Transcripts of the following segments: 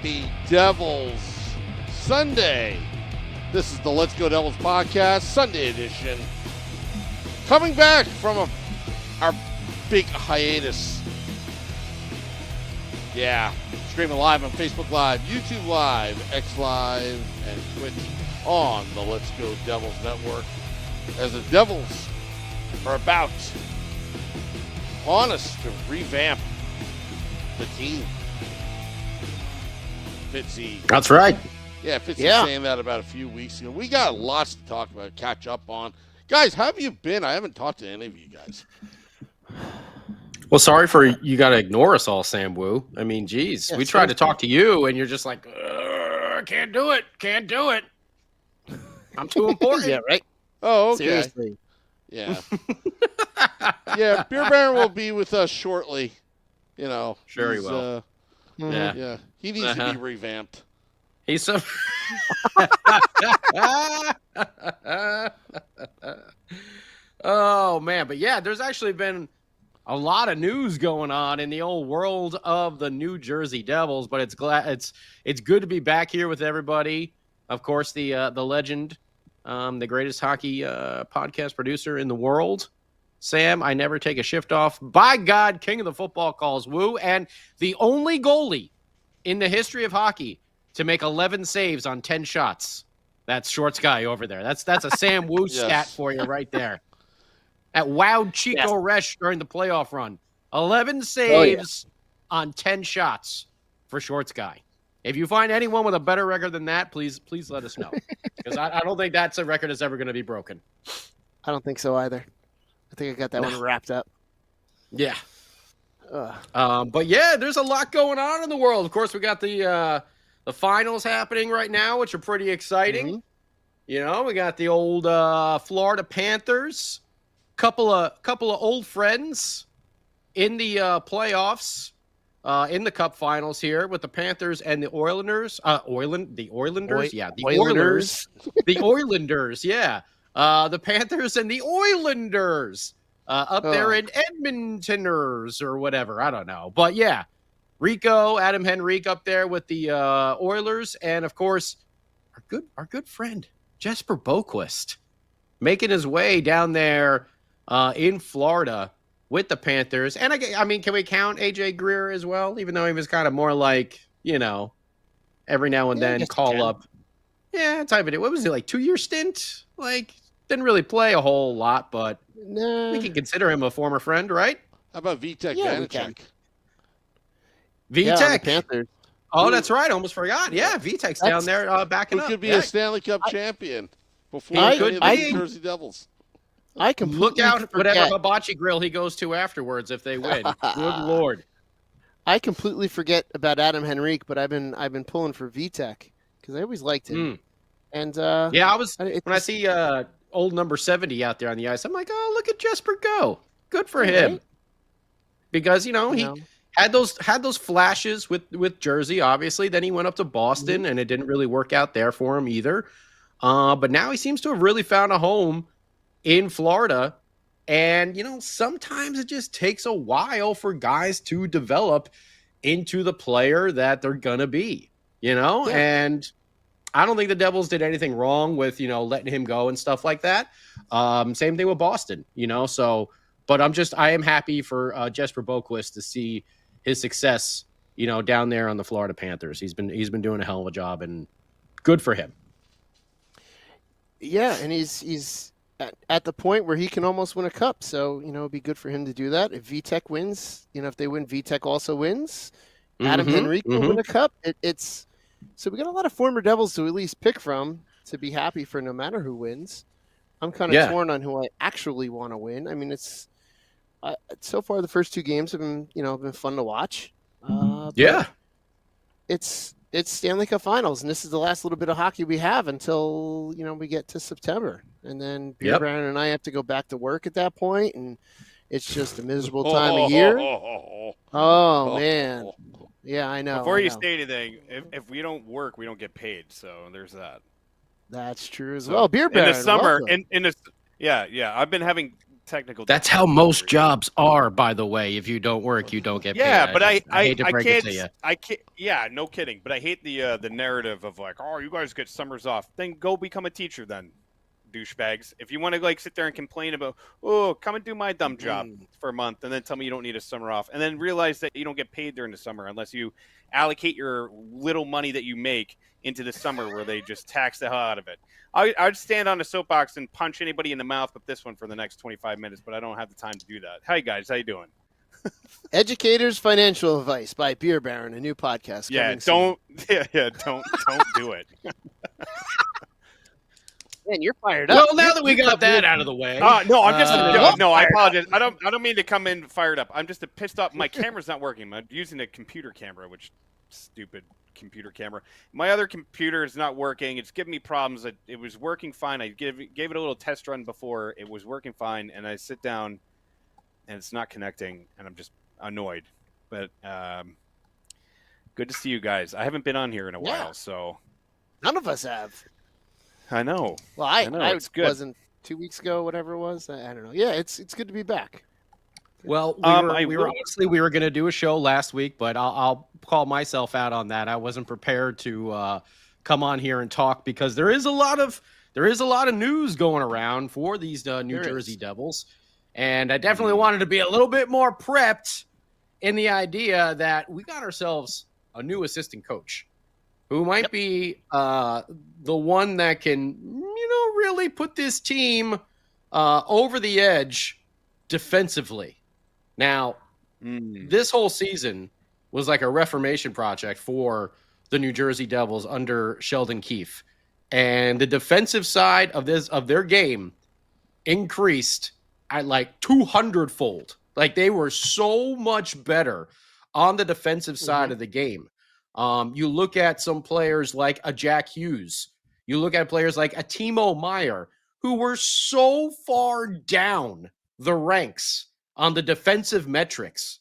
Happy Devils Sunday. This is the Let's Go Devils podcast, Sunday edition. Coming back from our big hiatus. Yeah, streaming live on Facebook Live, YouTube Live, X Live, and Twitch on the Let's Go Devils network. As the Devils are about on us to revamp the team. Fitzy. That's right. Yeah, Fitzy saying that about a few weeks ago. We got lots to talk about, catch up on. Guys, how have you been? I haven't talked to any of you guys. Well, sorry for you got to ignore us all, Sam Wu. I mean, geez, we tried to talk to you, and you're just like, can't do it. I'm too important. Yeah, right? Oh, okay. Seriously. Yeah. Yeah, Beer Baron will be with us shortly. You know. Sure he will. Yeah. He needs to be revamped. He's so... Oh, man. But, yeah, there's actually been a lot of news going on in the old world of the New Jersey Devils, but it's good to be back here with everybody. Of course, the legend, the greatest hockey podcast producer in the world, Sam. I never take a shift off. By God, king of the football calls, Woo, and the only goalie in the history of hockey to make 11 saves on 10 shots. That's Shorts guy over there. That's a Sam Wu stat for you right there. That wowed Chico Resch during the playoff run. 11 saves on 10 shots for Shorts guy. If you find anyone with a better record than that, please let us know. Because I don't think that's a record that's ever going to be broken. I don't think so either. I think I got that one wrapped up. Yeah. But yeah, there's a lot going on in the world. Of course, we got the finals happening right now, which are pretty exciting. Mm-hmm. You know, we got the old Florida Panthers, couple of old friends in the playoffs, in the Cup Finals here with the Panthers and the Oilers. The Oilers. Yeah. The Panthers and the Oilers up there in Edmontoners or whatever. I don't know. But yeah, Adam Henrique up there with the Oilers. And of course, our good friend, Jesper Boqvist, making his way down there in Florida with the Panthers. And I mean, can we count AJ Greer as well? Even though he was kind of more like, you know, every now and then call up. Yeah, type of it. What was it, like 2-year stint? Like, didn't really play a whole lot, but we can consider him a former friend, right? How about Vitek Vanacek? Vitek. Panthers. Oh, that's right. I almost forgot. Yeah, Vitek's down there backing up. He could be a Stanley Cup champion before the Jersey Devils. I completely look out whatever hibachi grill he goes to afterwards if they win. Good Lord. I completely forget about Adam Henrique, but I've been pulling for Vitek because I always liked him. And when I see old number 70 out there on the ice, I'm like, oh, look at Jesper go. Good for him. Right? Because, he had those flashes with Jersey, obviously. Then he went up to Boston, and it didn't really work out there for him either. But now he seems to have really found a home in Florida. And, sometimes it just takes a while for guys to develop into the player that they're going to be, And I don't think the Devils did anything wrong with, letting him go and stuff like that. Same thing with Boston, but I am happy for Jesper Boqvist to see his success, down there on the Florida Panthers. He's been doing a hell of a job, and good for him. Yeah, and he's at the point where he can almost win a cup. So, it'd be good for him to do that. If Vitek wins, if they win, Vitek also wins. Adam Henrique will win a cup. So we got a lot of former Devils to at least pick from to be happy for no matter who wins. I'm kind of torn on who I actually want to win. I mean, it's so far the first 2 games have been, been fun to watch. It's Stanley Cup Finals, and this is the last little bit of hockey we have until we get to September, and then Beer Baron and I have to go back to work at that point, and it's just a miserable time of year. Oh man, yeah, I know. Before you say anything, if we don't work, we don't get paid, so there's that. That's true as well. Beer Baron in the summer, in this, I've been having technical. That's how most jobs are, by the way. If you don't work, you don't get paid. Yeah, but I hate to break it to you. I can't. Yeah, no kidding. But I hate the narrative of like, oh, you guys get summers off. Then go become a teacher, then, douchebags. If you want to like sit there and complain about, oh, come and do my dumb job for a month, and then tell me you don't need a summer off, and then realize that you don't get paid during the summer unless you allocate your little money that you make into the summer where they just tax the hell out of it. I'd stand on a soapbox and punch anybody in the mouth with this one for the next 25 minutes, but I don't have the time to do that. Hi, guys. How you doing? Educators Financial Advice by Beer Baron, a new podcast. Yeah, don't do it. Man, you're fired up. Well, now that we got that out of the way. No, I'm just no. I apologize. I don't mean to come in fired up. I'm just pissed off. My camera's not working. I'm using a computer camera, which stupid computer camera. My other computer is not working. It's giving me problems. It was working fine. I gave it a little test run before. It was working fine, and I sit down, and it's not connecting, and I'm just annoyed. But good to see you guys. I haven't been on here in a while, so none of us have. I know. Well, I it's good. wasn't 2 weeks ago, whatever it was. I don't know. Yeah, it's good to be back. Well, we were going to do a show last week, but I'll call myself out on that. I wasn't prepared to come on here and talk because there is a lot of news going around for these New Jersey Devils, and I definitely wanted to be a little bit more prepped in the idea that we got ourselves a new assistant coach who might be the one that can, really put this team over the edge defensively. Now, this whole season was like a reformation project for the New Jersey Devils under Sheldon Keefe. And the defensive side of their game increased at like 200-fold. Like they were so much better on the defensive side of the game. You look at some players like a Jack Hughes. You look at players like a Timo Meier, who were so far down the ranks on the defensive metrics,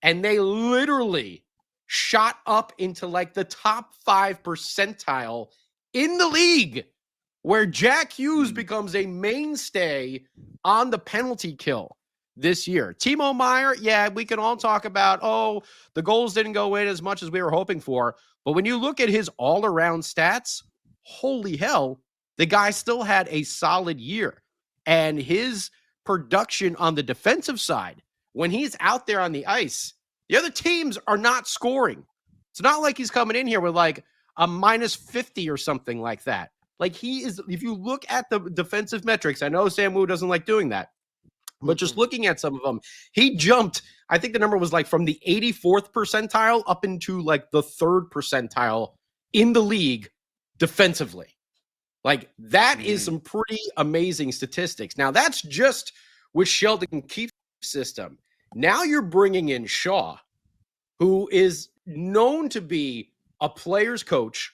and they literally shot up into like the top 5 percentile in the league, where Jack Hughes becomes a mainstay on the penalty kill this year. Timo Meier, yeah, we can all talk about, the goals didn't go in as much as we were hoping for. But when you look at his all-around stats, holy hell, the guy still had a solid year. And his production on the defensive side, when he's out there on the ice, the other teams are not scoring. It's not like he's coming in here with like a minus 50 or something like that. Like he is, if you look at the defensive metrics, I know Sam Wu doesn't like doing that, but just looking at some of them, he jumped, I think the number was like from the 84th percentile up into like the 3rd percentile in the league defensively. Like that is some pretty amazing statistics. Now that's just with Sheldon Keefe's system. Now you're bringing in Shaw, who is known to be a player's coach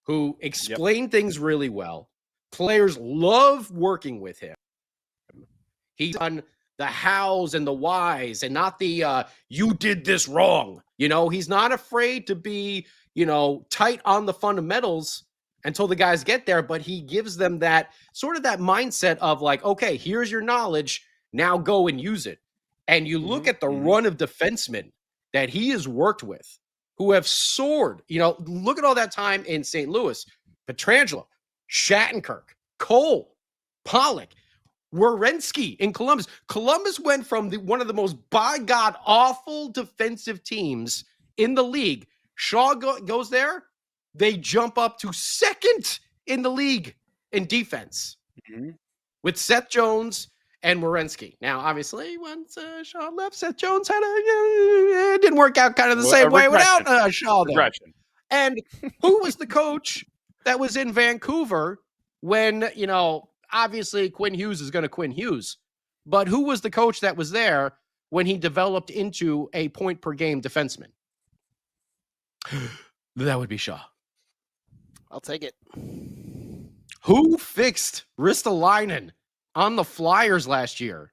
who explained things really well. Players love working with him. He's done the hows and the whys and not the you did this wrong. He's not afraid to be, tight on the fundamentals until the guys get there, but he gives them that sort of that mindset of like, okay, here's your knowledge, now go and use it. And you look at the run of defensemen that he has worked with who have soared. Look at all that time in St. Louis. Pietrangelo, Shattenkirk, Cole, Pollock, Werenski in Columbus. Columbus went from one of the most, by God, awful defensive teams in the league. Shaw goes there. They jump up to 2nd in the league in defense with Seth Jones and Werenski. Now, obviously, once Shaw left, Seth Jones had it didn't work out kind of the same way without Shaw there. And who was the coach that was in Vancouver when, obviously Quinn Hughes is going to Quinn Hughes, but who was the coach that was there when he developed into a point per game defenseman? That would be Shaw. I'll take it. Who fixed Ristolainen on the Flyers last year,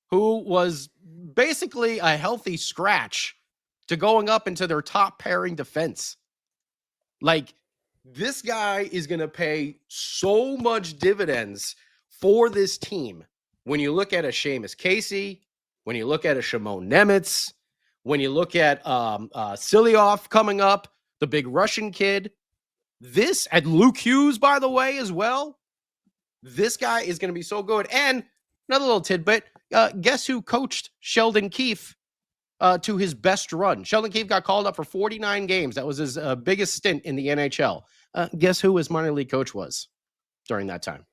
who was basically a healthy scratch to going up into their top pairing defense? Like, this guy is going to pay so much dividends for this team when you look at a Seamus Casey, when you look at a Shimon Nemitz, when you look at Silyov coming up, the big Russian kid, this, and Luke Hughes, by the way, as well, this guy is going to be so good. And another little tidbit, guess who coached Sheldon Keefe to his best run? Sheldon Keefe got called up for 49 games. That was his biggest stint in the NHL. Guess who his minor league coach was during that time?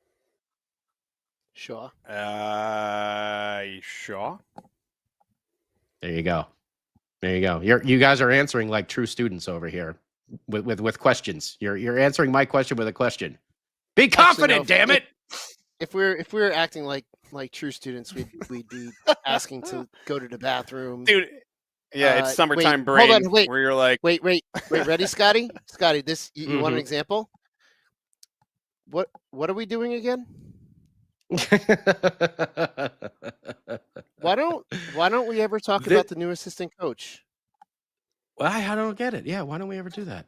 Shaw. Shaw. There you go. There you go. You guys are answering like true students over here with questions. You're answering my question with a question. Be confident, Actually, no, damn it. If we were acting like true students, we'd be asking to go to the bathroom. Dude, yeah, it's summertime wait, brain hold on, wait. where you're like, Wait, ready, Scotty? Scotty, this you want an example? What are we doing again? Why don't we ever talk about the new assistant coach? Well, I don't get it. Yeah, why don't we ever do that?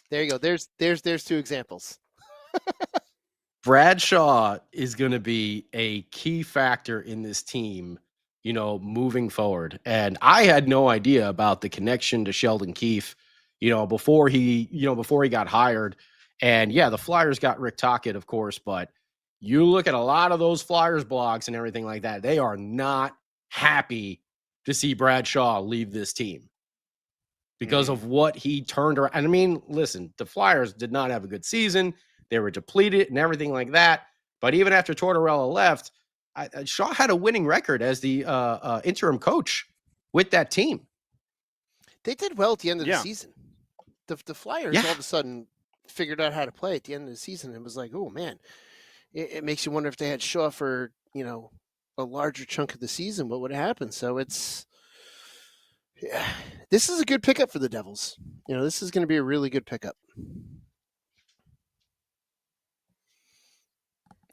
There you go. There's two examples. Bradshaw is going to be a key factor in this team, moving forward. And I had no idea about the connection to Sheldon Keefe, before he got hired. And yeah, the Flyers got Rick Tocchet, of course, but you look at a lot of those Flyers blogs and everything like that, they are not happy to see Bradshaw leave this team because of what he turned around. And I mean, listen, the Flyers did not have a good season. They were depleted and everything like that. But even after Tortorella left, Shaw had a winning record as the interim coach with that team. They did well at the end of the season. The Flyers all of a sudden figured out how to play at the end of the season. It was like, oh, man, it makes you wonder if they had Shaw for, a larger chunk of the season, what would have happened? So this is a good pickup for the Devils. This is going to be a really good pickup.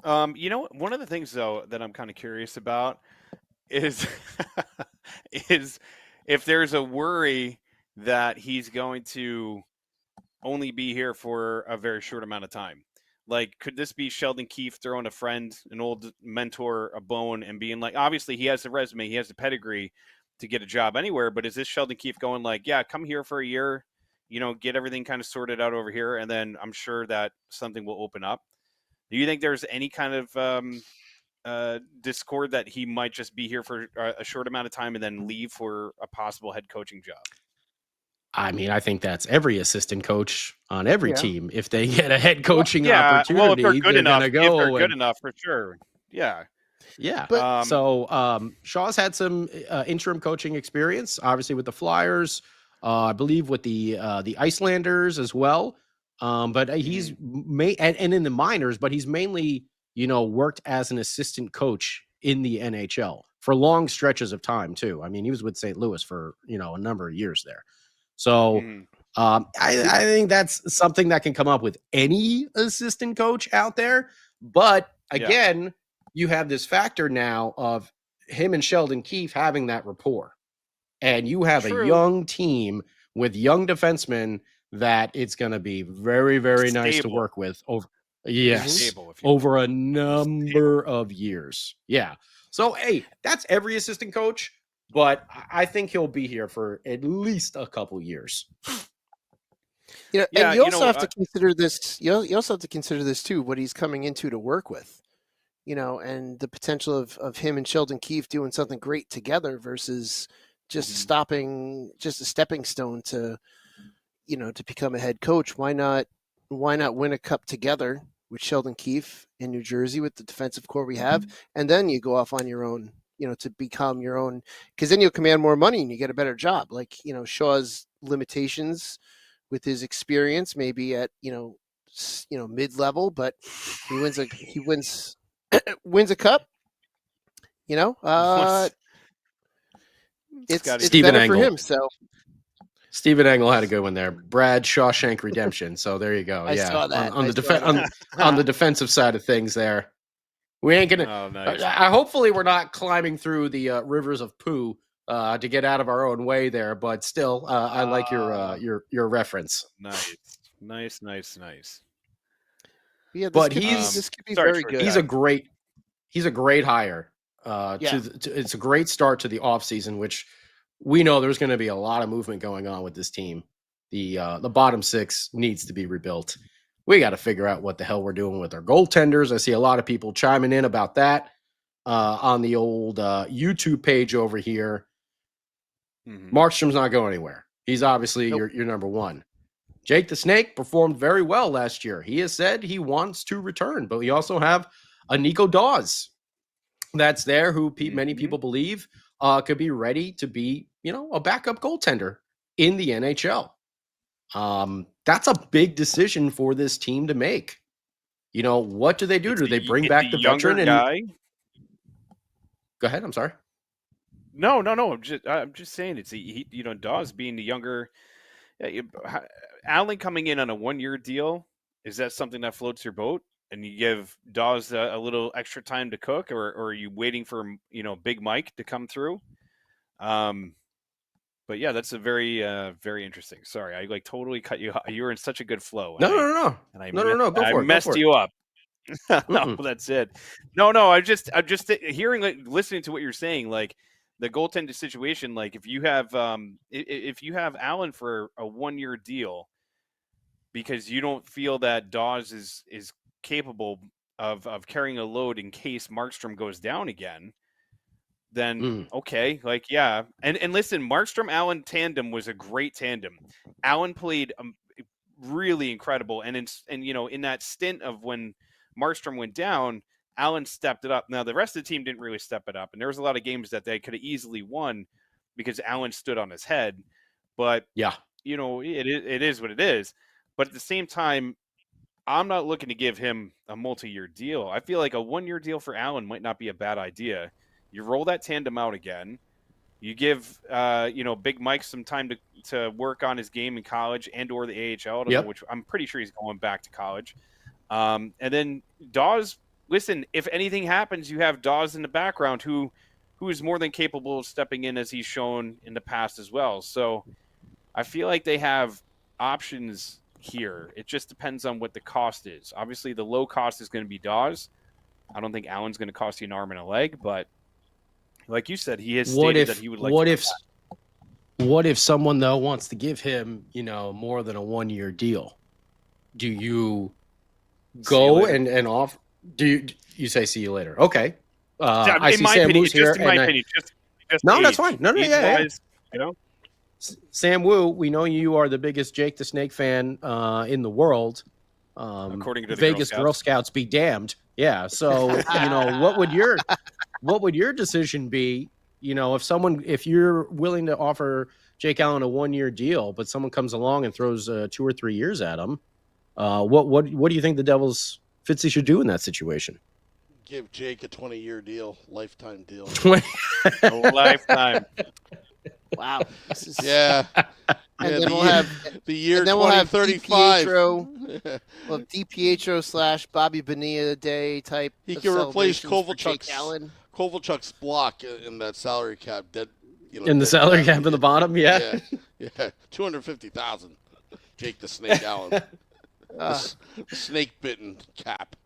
One of the things though that I'm kind of curious about is is if there's a worry that he's going to only be here for a very short amount of time. Like, could this be Sheldon Keefe throwing a friend, an old mentor, a bone and being like, obviously he has the resume, he has the pedigree to get a job anywhere, but is this Sheldon Keefe going like, yeah, come here for a year, get everything kind of sorted out over here, and then I'm sure that something will open up? Do you think there's any kind of discord that he might just be here for a short amount of time and then leave for a possible head coaching job? I mean, I think that's every assistant coach on every team. If they get a head coaching opportunity, well, if they're good enough, gonna go. If they're good enough, for sure. Yeah. Yeah. But, Shaw's had some interim coaching experience, obviously with the Flyers, I believe with the Icelanders as well. But he's and in the minors, but he's mainly, worked as an assistant coach in the NHL for long stretches of time too. I mean, he was with St. Louis for, a number of years there. So I think that's something that can come up with any assistant coach out there. But again, you have this factor now of him and Sheldon Keefe having that rapport. And you have a young team with young defensemen that it's going to be very, very nice to work with over a number of years. Yeah. So, hey, that's every assistant coach, but I think he'll be here for at least a couple years. And you also have to consider this. You also have to consider this too, what he's coming into to work with, and the potential of him and Sheldon Keefe doing something great together versus just stopping, just a stepping stone to, to become a head coach. Why not win a cup together with Sheldon Keefe in New Jersey with the defensive core we have, and then you go off on your own, to become your own, because then you'll command more money and you get a better job. Like, Shaw's limitations with his experience, maybe at, mid-level, but he wins a cup, it's Stephen better Engel. for him. So Stephen Engel had a good one there. Brad Shawshank Redemption. So there you go. I saw that. On the defensive side of things there. We ain't gonna. Oh, nice. Hopefully, we're not climbing through the rivers of poo to get out of our own way there. But still, I like your reference. Nice. Yeah, but this could be very good. He's a great hire. It's a great start to the offseason, which we know there's going to be a lot of movement going on with this team. The bottom six needs to be rebuilt. We got to figure out what the hell we're doing with our goaltenders. I see a lot of people chiming in about that on the old YouTube page over here. Markstrom's not going anywhere. He's obviously your number one. Jake the Snake performed very well last year. He has said he wants to return, but we also have a Nico Dawes that's there who many people believe could be ready to be, a backup goaltender in the NHL. That's a big decision for this team to make. What do they do? Do they bring back the veteran guy? Go ahead. I'm sorry. No. I'm just saying it's Dawes being the younger. Allen coming in on a 1-year deal. Is that something that floats your boat? And you give Dawes a little extra time to cook, or are you waiting for Big Mike to come through? But yeah, that's a very very interesting. Sorry, I totally cut you off. You were in such a good flow. No. Go for it. I messed you up. No, that's it. No. I'm just hearing, listening to what you're saying, like the goaltender situation. Like if you have Allen for a 1-year deal, because you don't feel that Dawes is capable of carrying a load in case Markstrom goes down again, then okay, and listen, Markstrom Allen tandem was a great tandem. Allen played really incredible, and in that stint of when Markstrom went down, Allen stepped it up. Now the rest of the team didn't really step it up, and there was a lot of games that they could have easily won because Allen stood on his head. But it is what it is. But at the same time, I'm not looking to give him a multi-year deal. I feel like a 1-year deal for Allen might not be a bad idea. You roll that tandem out again. You give Big Mike some time to work on his game in college and or the AHL. I don't know which. I'm pretty sure he's going back to college. And then Dawes. Listen, if anything happens, you have Dawes in the background who is more than capable of stepping in as he's shown in the past as well. So I feel like they have options here. It just depends on what the cost is. Obviously, the low cost is going to be Dawes. I don't think Allen's going to cost you an arm and a leg, but like you said, he has stated that he would like. What if someone though wants to give him, more than a 1-year deal? Do you go and off? Do you say see you later? Okay. I see Sam Woo's here. In my opinion, just no, age. That's fine. No, yeah. Sam Woo, we know you are the biggest Jake the Snake fan in the world. According to the Vegas Girl Scouts be damned. Yeah. So what would your decision be? If you're willing to offer Jake Allen a 1-year deal, but someone comes along and throws 2 or 3 years at him, what do you think the Devils Fitzy should do in that situation? Give Jake a 20-year deal, lifetime deal. Lifetime. Wow. Yeah. And then we'll have the year 2035. We'll have DiPietro / Bobby Bonilla Day type. He can replace Kovalchuk's block in that salary cap. In the salary cap in the bottom, yeah. 250,000. Jake the Snake Allen. The snake bitten cap.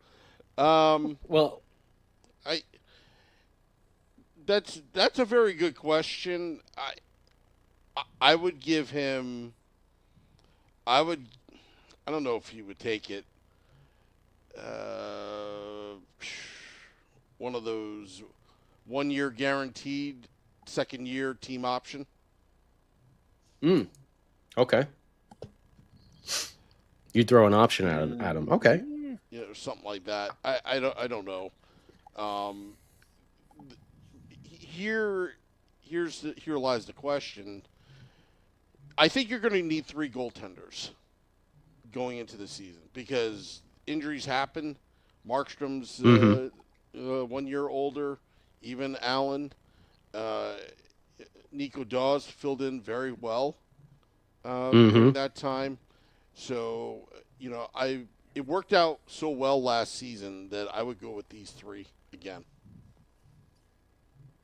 That's a very good question. I would give him. I don't know if he would take it. One of those 1-year guaranteed, 2nd year team option. Okay. You throw an option at him. Okay. Something like that. I don't know. Here lies the question. I think you're going to need 3 goaltenders going into the season because injuries happen. Markstrom's 1 year older. Even Allen. Nico Dawes filled in very well during that time. So, it worked out so well last season that I would go with these 3 again.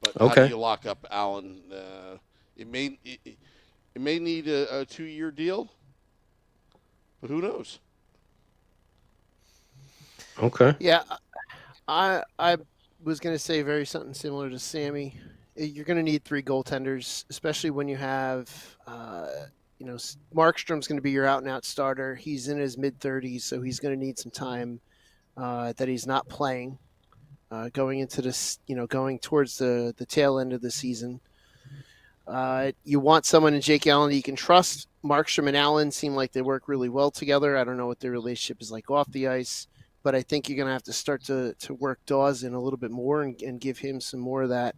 But how do you lock up Allen? It may need a 2-year deal, but who knows? Okay. Yeah, I was going to say something similar to Sammy. You're going to need 3 goaltenders, especially when you have, Markstrom's going to be your out-and-out starter. He's in his mid-30s, so he's going to need some time that he's not playing going into this, going towards the tail end of the season. You want someone in Jake Allen that you can trust. Markstrom and Allen seem like they work really well together. I don't know what their relationship is like off the ice, but I think you're going to have to start to work Dawes in a little bit more and give him some more of that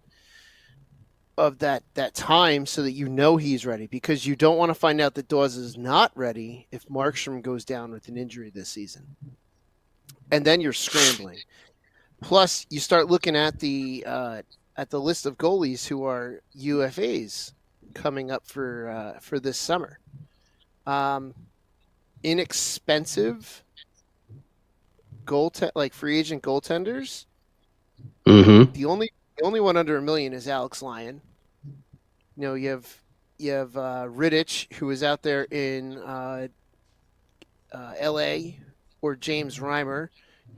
time so that he's ready, because you don't want to find out that Dawes is not ready if Markstrom goes down with an injury this season. And then you're scrambling. Plus, you start looking at the list of goalies who are UFAs coming up for this summer. Inexpensive free agent goaltenders. Mm-hmm. The only one under $1 million is Alex Lyon. You have Rittich, who is out there in L.A., or James Reimer,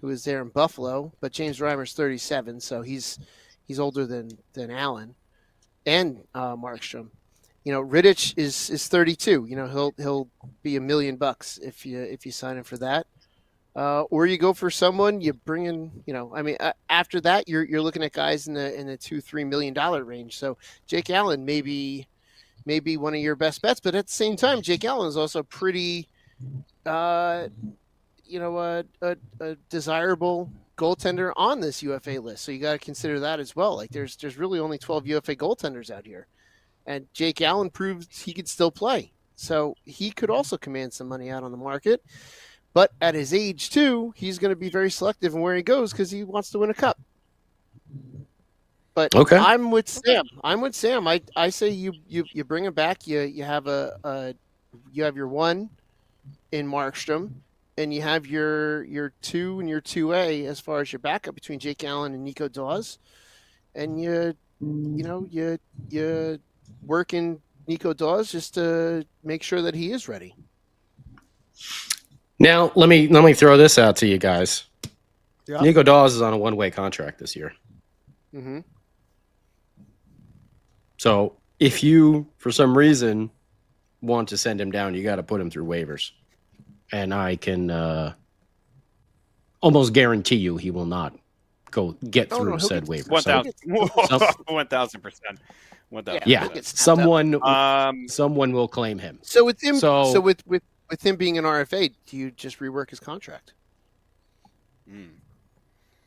who is there in Buffalo. But James Reimer's 37, so he's older than Allen and Markstrom. Rittich is 32. He'll be $1 million if you sign him for that. Or you go for someone, you bring in, after that you're looking at guys in the $2-3 million range. So Jake Allen may be one of your best bets, but at the same time, Jake Allen is also pretty, a desirable goaltender on this UFA list. So you got to consider that as well. Like there's really only 12 UFA goaltenders out here, and Jake Allen proves he could still play. So he could also command some money out on the market. But at his age, too, he's going to be very selective in where he goes because he wants to win a cup. But okay. I'm with Sam. I say you bring him back. You have your one in Markstrom, and you have your 2 and your 2A as far as your backup between Jake Allen and Nico Dawes, and you work in Nico Dawes just to make sure that he is ready. Now, let me throw this out to you guys. Yeah. Nico Dawes is on a one-way contract this year. Mm-hmm. So if you, for some reason, want to send him down, you got to put him through waivers. And I can almost guarantee you he will not get through said waivers. 1,000%. Yeah, someone will claim him. So with him, with him being an RFA, do you just rework his contract?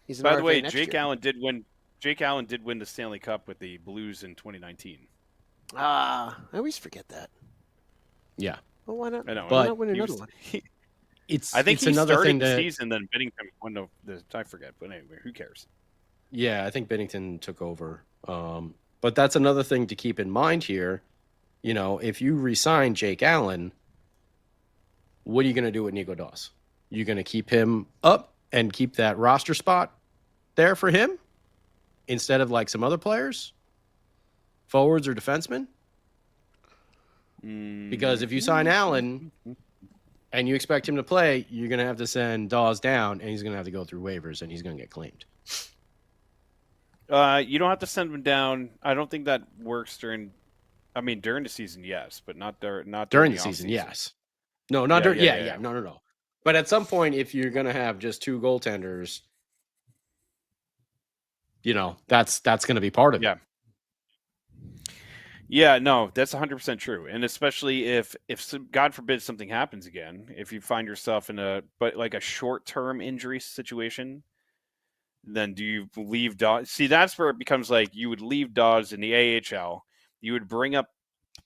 He's By the way, Jake Allen did win the Stanley Cup with the Blues in 2019. I always forget that. Yeah. Well, why not? I know, why not win another one? I think he another started thing the season, then Binnington won I forget, but anyway, who cares? Yeah, I think Binnington took over. But that's another thing to keep in mind here. If you re-sign Jake Allen, what are you going to do with Nico Dawes? You're going to keep him up and keep that roster spot there for him instead of like some other players, forwards or defensemen? Because if you sign Allen and you expect him to play, you're going to have to send Dawes down, and he's going to have to go through waivers, and he's going to get claimed. You don't have to send him down. I don't think that works during the season, yes, but not during the season, yes. No, not during. Yeah. No. But at some point, if you're going to have just 2 goaltenders, that's going to be part of it. Yeah, no, that's 100% true. And especially if God forbid something happens again, if you find yourself in a short-term injury situation, then do you leave Dawes? See, that's where it becomes like you would leave Dawes in the AHL. You would bring up.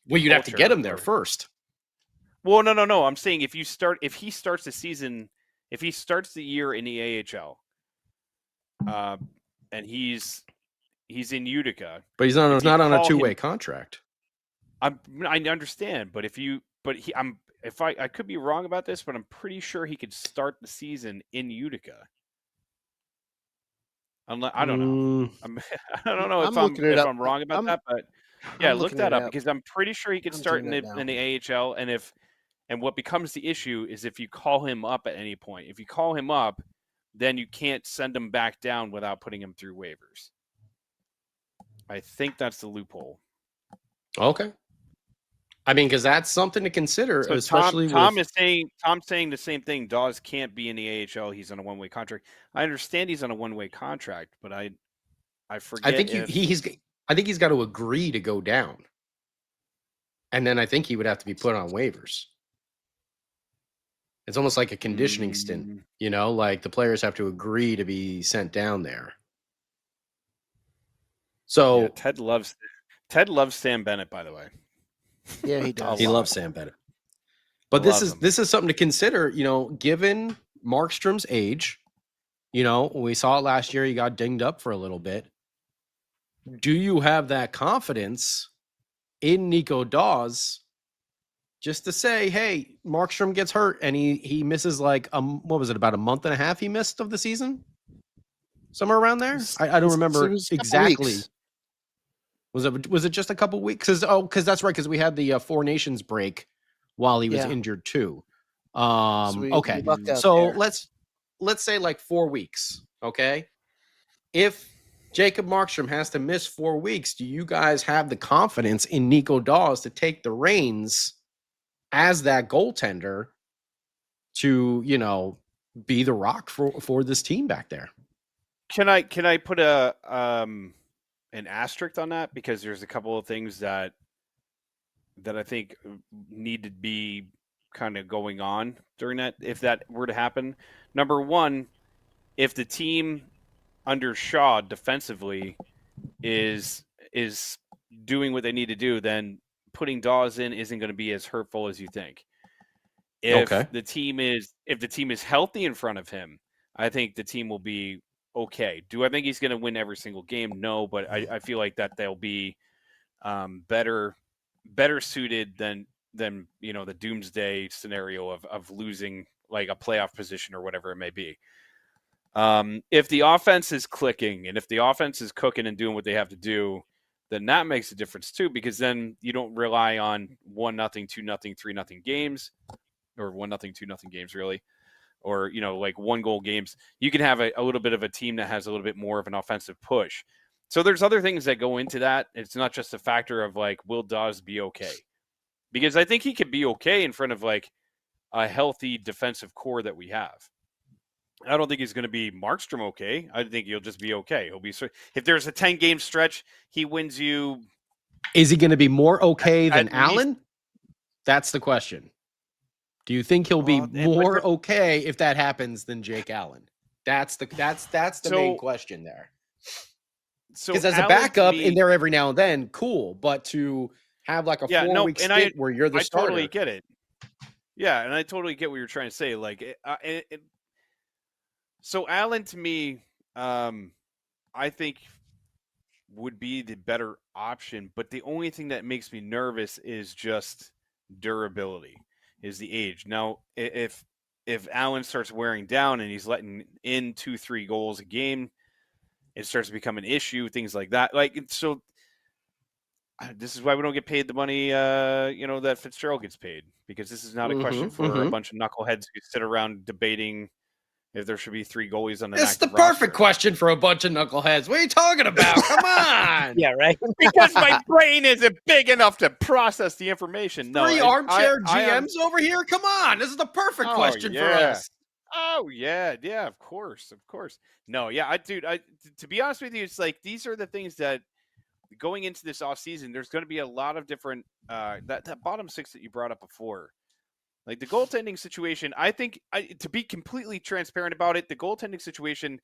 Well, you'd have to get him there first. Well, no. I'm saying if he starts the year in the AHL, and he's in Utica, but he's not on a 2-way contract. I understand, but I could be wrong about this, but I'm pretty sure he could start the season in Utica. I don't know. I don't know if I'm wrong about that, but yeah, look that up because I'm pretty sure he could start in the AHL, and what becomes the issue is if you call him up at any point. If you call him up, then you can't send him back down without putting him through waivers. I think that's the loophole. Okay. I mean, because that's something to consider, So especially Tom's with... saying the same thing. Dawes can't be in the AHL. He's on a one-way contract. I understand he's on a one-way contract, but I forget. I think he's got to agree to go down, and then I think he would have to be put on waivers. It's almost like a conditioning stint, like the players have to agree to be sent down there. So yeah, Ted loves Sam Bennett, by the way. Yeah, he does. He loves Sam Bennett. But this is something to consider, given Markstrom's age. We saw it last year. He got dinged up for a little bit. Do you have that confidence in Nico Dawes just to say, hey, Markstrom gets hurt and he misses like, what was it, about a month and a half he missed of the season? Somewhere around there? I don't remember exactly. Was it just a couple weeks? Because that's right, because we had the Four Nations break while he was injured too. Okay. So let's say like 4 weeks, okay? If Jacob Markstrom has to miss 4 weeks, do you guys have the confidence in Nico Dawes to take the reins as that goaltender to, be the rock for this team back there? Can I put an asterisk on that? Because there's a couple of things that I think need to be kind of going on during that, if that were to happen. Number one, if the team under Shaw defensively is doing what they need to do, then putting Dawes in isn't going to be as hurtful as you think. If the team is healthy in front of him, I think the team will be okay. Do I think he's going to win every single game? No, but I feel like that they'll be better suited than the doomsday scenario of losing like a playoff position or whatever it may be. If the offense is clicking and if the offense is cooking and doing what they have to do, then that makes a difference too, because then you don't rely on 1-0, 2-0, 3-0 games, or 1-0, 2-0 games really, or like 1-goal games. You can have a little bit of a team that has a little bit more of an offensive push. So there's other things that go into that. It's not just a factor of like, will Dawes be okay? Because I think he could be okay in front of like a healthy defensive core that we have. I don't think he's going to be Markstrom okay. I think he'll just be okay. He'll be, if there's a 10-game stretch, he wins you. Is he going to be more okay than Allen? That's the question. Do you think he'll be more okay if that happens than Jake Allen? That's the main question there. Because as a backup in there every now and then, cool. But to have like a 4-week stint where you're the starter. I totally get it. Yeah, and I totally get what you're trying to say. Like, so Allen to me, I think would be the better option. But the only thing that makes me nervous is just durability, is the age. Now, if Allen starts wearing down and he's letting in 2-3 goals a game, it starts to become an issue. Things like that. Like, so this is why we don't get paid the money, that Fitzgerald gets paid, because this is not a question for a bunch of knuckleheads who sit around debating if there should be 3 goalies on the It's the perfect question for a bunch of knuckleheads. What are you talking about? Come on. Yeah, right. Because my brain isn't big enough to process the information. No, 3 armchair GMs over here? Come on. This is the perfect question for us. Oh, yeah. Yeah, of course. No, yeah, to be honest with you, it's like these are the things that going into this offseason, there's going to be a lot of different that bottom 6 that you brought up before. Like the goaltending situation, I think, to be completely transparent about it, the goaltending situation,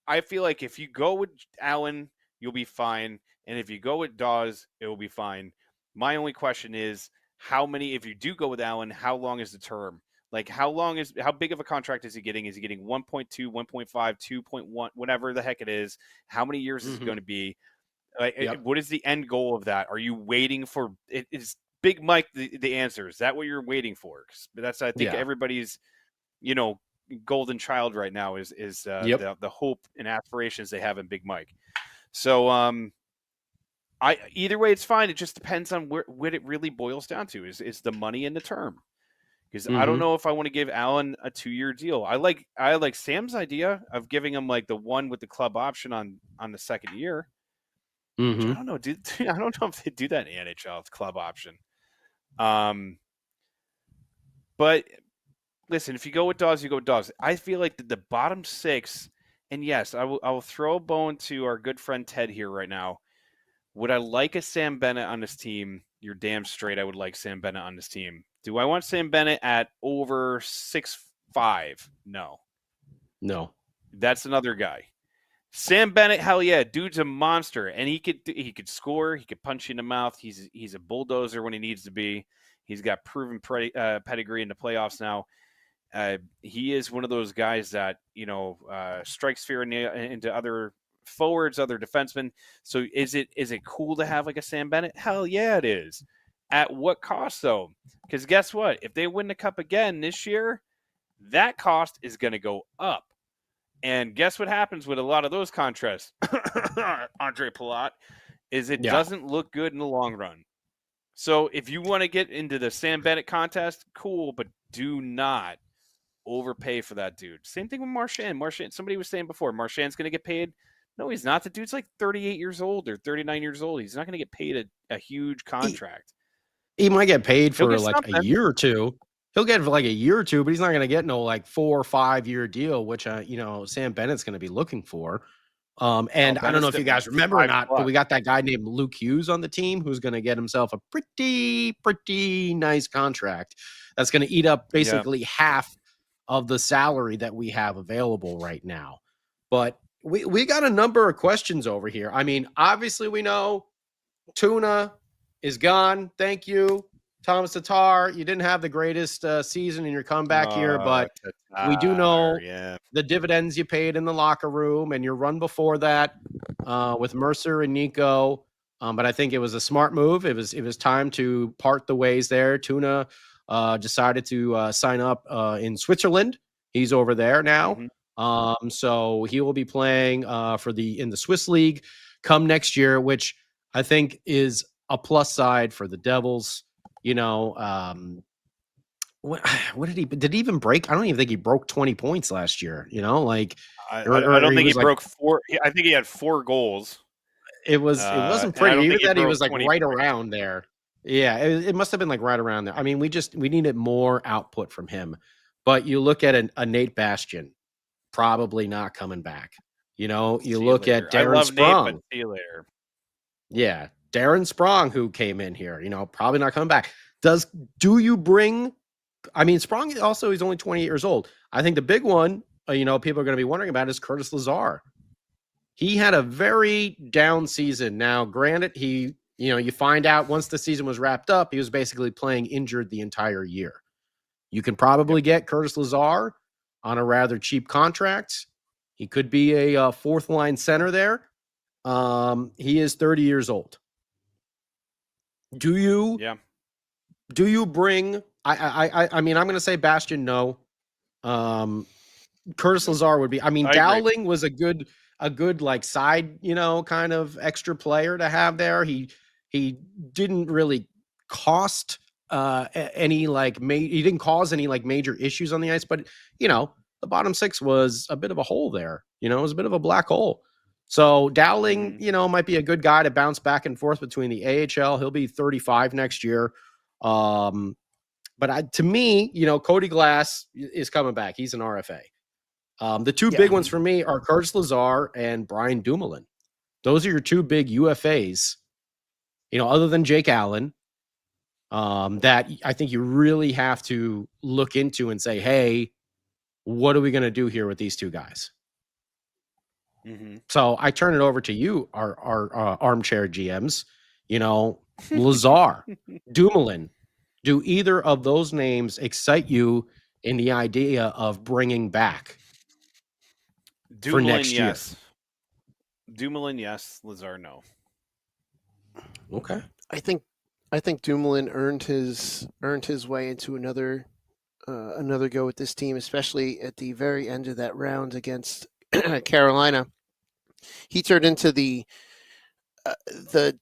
I feel like if you go with Allen, you'll be fine. And if you go with Dawes, it will be fine. My only question is if you do go with Allen, how long is the term? Like how big of a contract is he getting? Is he getting 1.2, 1.5, 2.1, whatever the heck it is? How many years is it going to be? What is the end goal of that? Are you waiting for it? Is Big Mike the answer? Is that what you're waiting for? That's, I think, everybody's, golden child right now is the hope and aspirations they have in Big Mike. So either way, it's fine. It just depends on what it really boils down to is the money and the term. because I don't know if I want to give Allen a 2-year deal. I like Sam's idea of giving him like the one with the club option on the second year. Which I don't know. I don't know if they do that in the NHL with club option. But listen, if you go with dogs, you go with dogs. I feel like the bottom 6, and yes, I will throw a bone to our good friend Ted here right now. Would I like a Sam Bennett on this team? You're damn straight I would like Sam Bennett on this team. Do I want Sam Bennett at over 6'5"? No. That's another guy. Sam Bennett, hell yeah, dude's a monster, and he could score, he could punch you in the mouth. He's a bulldozer when he needs to be. He's got proven pedigree in the playoffs now. He is one of those guys that strikes fear into other forwards, other defensemen. So is it cool to have like a Sam Bennett? Hell yeah, it is. At what cost though? Because guess what? If they win the cup again this year, that cost is going to go up. And guess what happens with a lot of those contracts, Andre Palat, is it doesn't look good in the long run. So if you want to get into the Sam Bennett contest, cool, but do not overpay for that dude. Same thing with Marchand. Somebody was saying before, Marchand's going to get paid. No, he's not. The dude's like 38 years old or 39 years old. He's not going to get paid a huge contract. He might get paid for like something. a year or two. He'll get for like a year or two, but he's not going to get no like 4 or 5 year deal, which Sam Bennett's going to be looking for. And I don't know if you guys remember or not, but we got that guy named Luke Hughes on the team who's going to get himself a pretty nice contract. That's going to eat up basically half of the salary that we have available right now. But we got a number of questions over here. I mean, obviously we know Tuna is gone. Thank you, Thomas Tatar. You didn't have the greatest season in your comeback here, but we do know the dividends you paid in the locker room and your run before that with Mercer and Nico. But I think it was a smart move. It was time to part the ways there. Tuna decided to sign up in Switzerland. He's over there now. So he will be playing in the Swiss League come next year, which I think is a plus side for the Devils. What did he even break? I don't even think he broke 20 points last year. I don't think he broke 4. I think he had 4 goals. It wasn't pretty. Even that he was like right around there. Yeah, it must have been like right around there. I mean, we needed more output from him. But you look at a Nate Bastian, probably not coming back. You look at Darren Sprong. Nate, but see you later. Yeah, Darren Sprong, who came in here, probably not coming back. Do you bring? I mean, Sprong also, he's only 28 years old. I think the big one, people are going to be wondering about is Curtis Lazar. He had a very down season. Now, granted, you find out once the season was wrapped up, he was basically playing injured the entire year. You can probably get Curtis Lazar on a rather cheap contract. He could be a fourth line center there. He is 30 years old. Do you bring? I mean, I'm going to say Bastian. No. Curtis Lazar would be. I mean, Dowling was a good like side, kind of extra player to have there. He didn't really cost any like he didn't cause any like major issues on the ice, but the bottom 6 was a bit of a hole there. It was a bit of a black hole. So Dowling, might be a good guy to bounce back and forth between the AHL. He'll be 35 next year. But to me, Cody Glass is coming back. He's an RFA. The two big ones for me are Curtis Lazar and Brian Dumoulin. Those are your 2 big UFAs, other than Jake Allen, that I think you really have to look into and say, hey, what are we going to do here with these 2 guys? So I turn it over to you, our armchair GMs, Lazar, Dumoulin. Do either of those names excite you in the idea of bringing back for next year? Yes. Dumoulin, yes. Lazar, no. Okay. I think Dumoulin earned his way into another go with this team, especially at the very end of that round against Carolina. He turned into the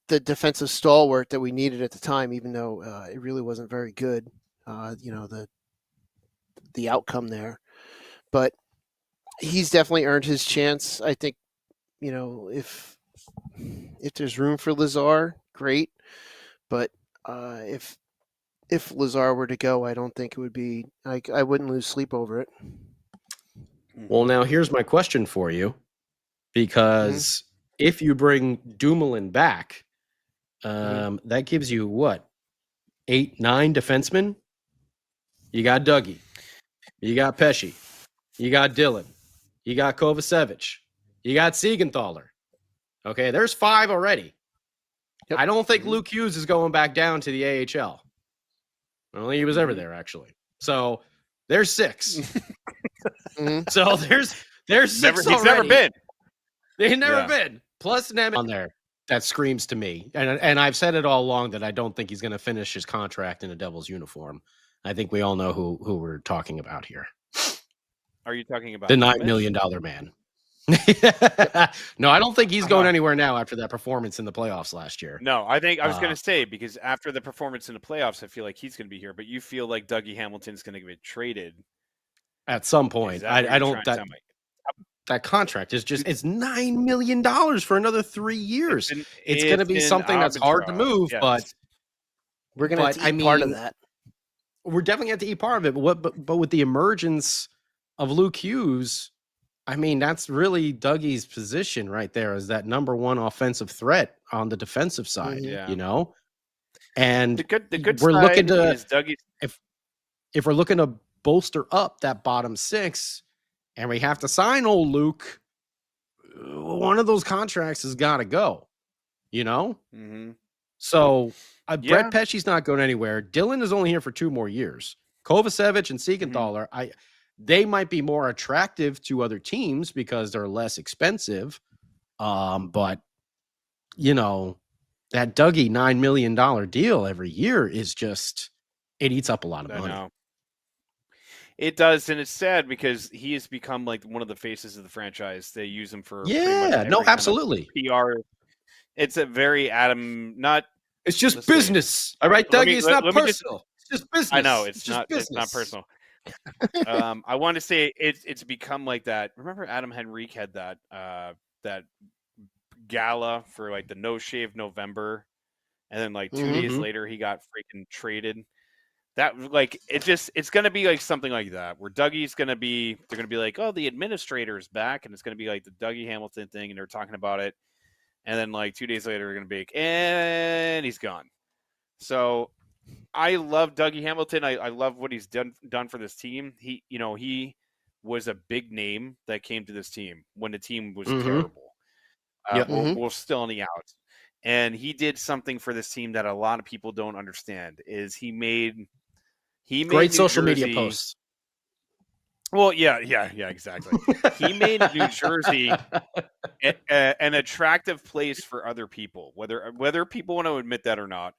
defensive stalwart that we needed at the time, even though it really wasn't very good. The the outcome there. But he's definitely earned his chance. I think, if there's room for Lazar, great. But if Lazar were to go, I don't think it would be. I wouldn't lose sleep over it. Well, now here's my question for you, because if you bring Dumoulin back, that gives you what, 8, 9 defensemen? You got Dougie, you got Pesci, you got Dylan, you got Kovacevic, you got Siegenthaler. Okay, there's 5 already. Yep. I don't think Luke Hughes is going back down to the AHL. I don't think he was ever there, actually. So there's 6. So there's 6 already. He's never been. They've never been. Plus Nemeth on there. That screams to me. And I've said it all along that I don't think he's going to finish his contract in a Devils uniform. I think we all know who we're talking about here. Are you talking about the $9 million man? No, I don't think he's going anywhere now after that performance in the playoffs last year. No, I think I was going to say, because after the performance in the playoffs, I feel like he's going to be here. But you feel like Dougie Hamilton's going to get traded at some point. I don't. That contract is just, it's $9 million for another 3 years. It's going to be something that's hard to move, but we're going to have to eat part of that. We're definitely going to eat part of it. But with the emergence of Luke Hughes, I mean, that's really Dougie's position right there, is that number one offensive threat on the defensive side, you know? And the good we're side looking to, is Dougie's. If we're looking to bolster up that bottom 6, and we have to sign old Luke, one of those contracts has got to go, you know? So Brett Pesci's not going anywhere. Dylan is only here for 2 more years. Kovacevic and Siegenthaler, they might be more attractive to other teams because they're less expensive. But, you know, that Dougie $9 million deal every year is just, it eats up a lot of money. Know. It does, and it's sad because he has become like one of the faces of the franchise. They use him for absolutely PR. It's a very It's just business. All right, Dougie. It's not personal. It's just business. I know it's not. Business. It's not personal. I want to say it's become like that. Remember, Adam Henrique had that that gala for like the No Shave November, and then like 2 days later he got freaking traded. That like it's gonna be like something like that, where Dougie's gonna be, they're gonna be like, oh, the administrator's back, and it's gonna be like the Dougie Hamilton thing, and they're talking about it, and then like 2 days later they're gonna be like, and he's gone. So I love Dougie Hamilton. I love what he's done for this team. He was a big name that came to this team when the team was terrible. We're still on the outs. And he did something for this team that a lot of people don't understand, is he made great social media posts. Well, yeah, exactly. He made New Jersey an attractive place for other people, whether people want to admit that or not.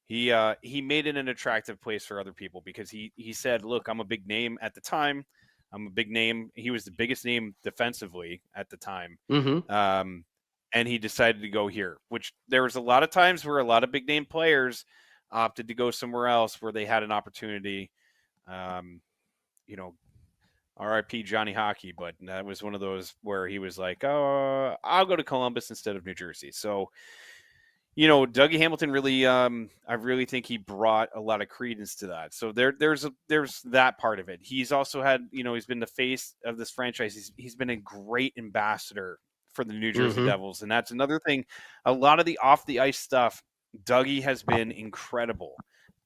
He made it an attractive place for other people because he said, look, I'm a big name at the time. I'm a big name. He was the biggest name defensively at the time. And he decided to go here, which there was a lot of times where a lot of big name players opted to go somewhere else where they had an opportunity. RIP Johnny Hockey, but that was one of those where he was like, oh, I'll go to Columbus instead of New Jersey. So, Dougie Hamilton really, I really think he brought a lot of credence to that. So there's that part of it. He's also had, he's been the face of this franchise. He's been a great ambassador for the New Jersey Devils. And that's another thing. A lot of the off the ice stuff, Dougie has been incredible,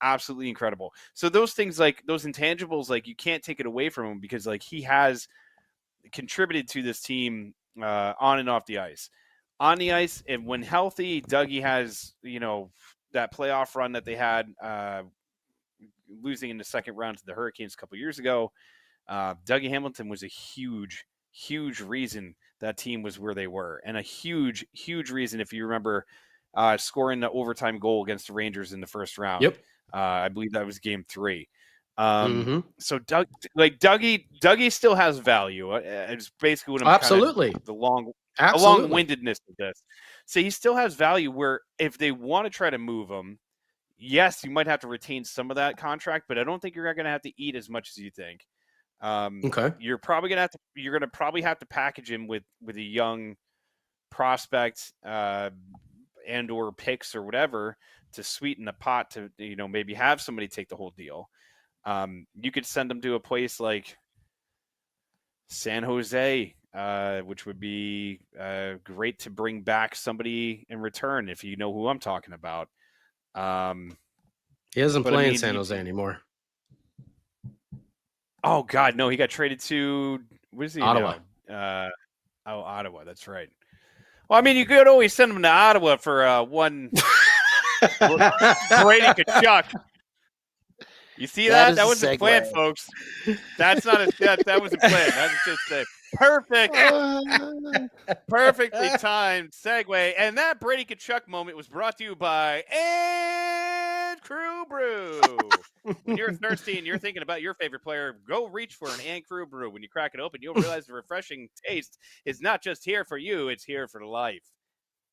absolutely incredible. So those things, like those intangibles, like you can't take it away from him, because like he has contributed to this team on and off the ice. On the ice, and when healthy, Dougie has, that playoff run that they had, losing in the second round to the Hurricanes a couple years ago. Dougie Hamilton was a huge, huge reason that team was where they were, and a huge, huge reason, if you remember, scoring the overtime goal against the Rangers in the first round. Yep. I believe that was game 3. So Dougie still has value. It's basically what I'm absolutely the long-windedness of this. So he still has value, where if they want to try to move him, yes, you might have to retain some of that contract, but I don't think you're going to have to eat as much as you think. Okay. You're probably gonna probably have to package him with a young prospect and or picks or whatever to sweeten the pot to maybe have somebody take the whole deal. You could send him to a place like San Jose, which would be great to bring back somebody in return if you know who I'm talking about. He doesn't play in San Jose anymore. Oh God, no! He got traded to where's he Ottawa. now? Ottawa. That's right. Well, I mean, you could always send him to Ottawa for one Brady Tkachuk. You see that? That wasn't planned, folks. That's not that wasn't planned. That's just a perfectly timed segue. And that Brady Tkachuk moment was brought to you by And Crew Brew. When you're thirsty and you're thinking about your favorite player, go reach for an And Crew Brew. When you crack it open, you'll realize the refreshing taste is not just here for you, it's here for life.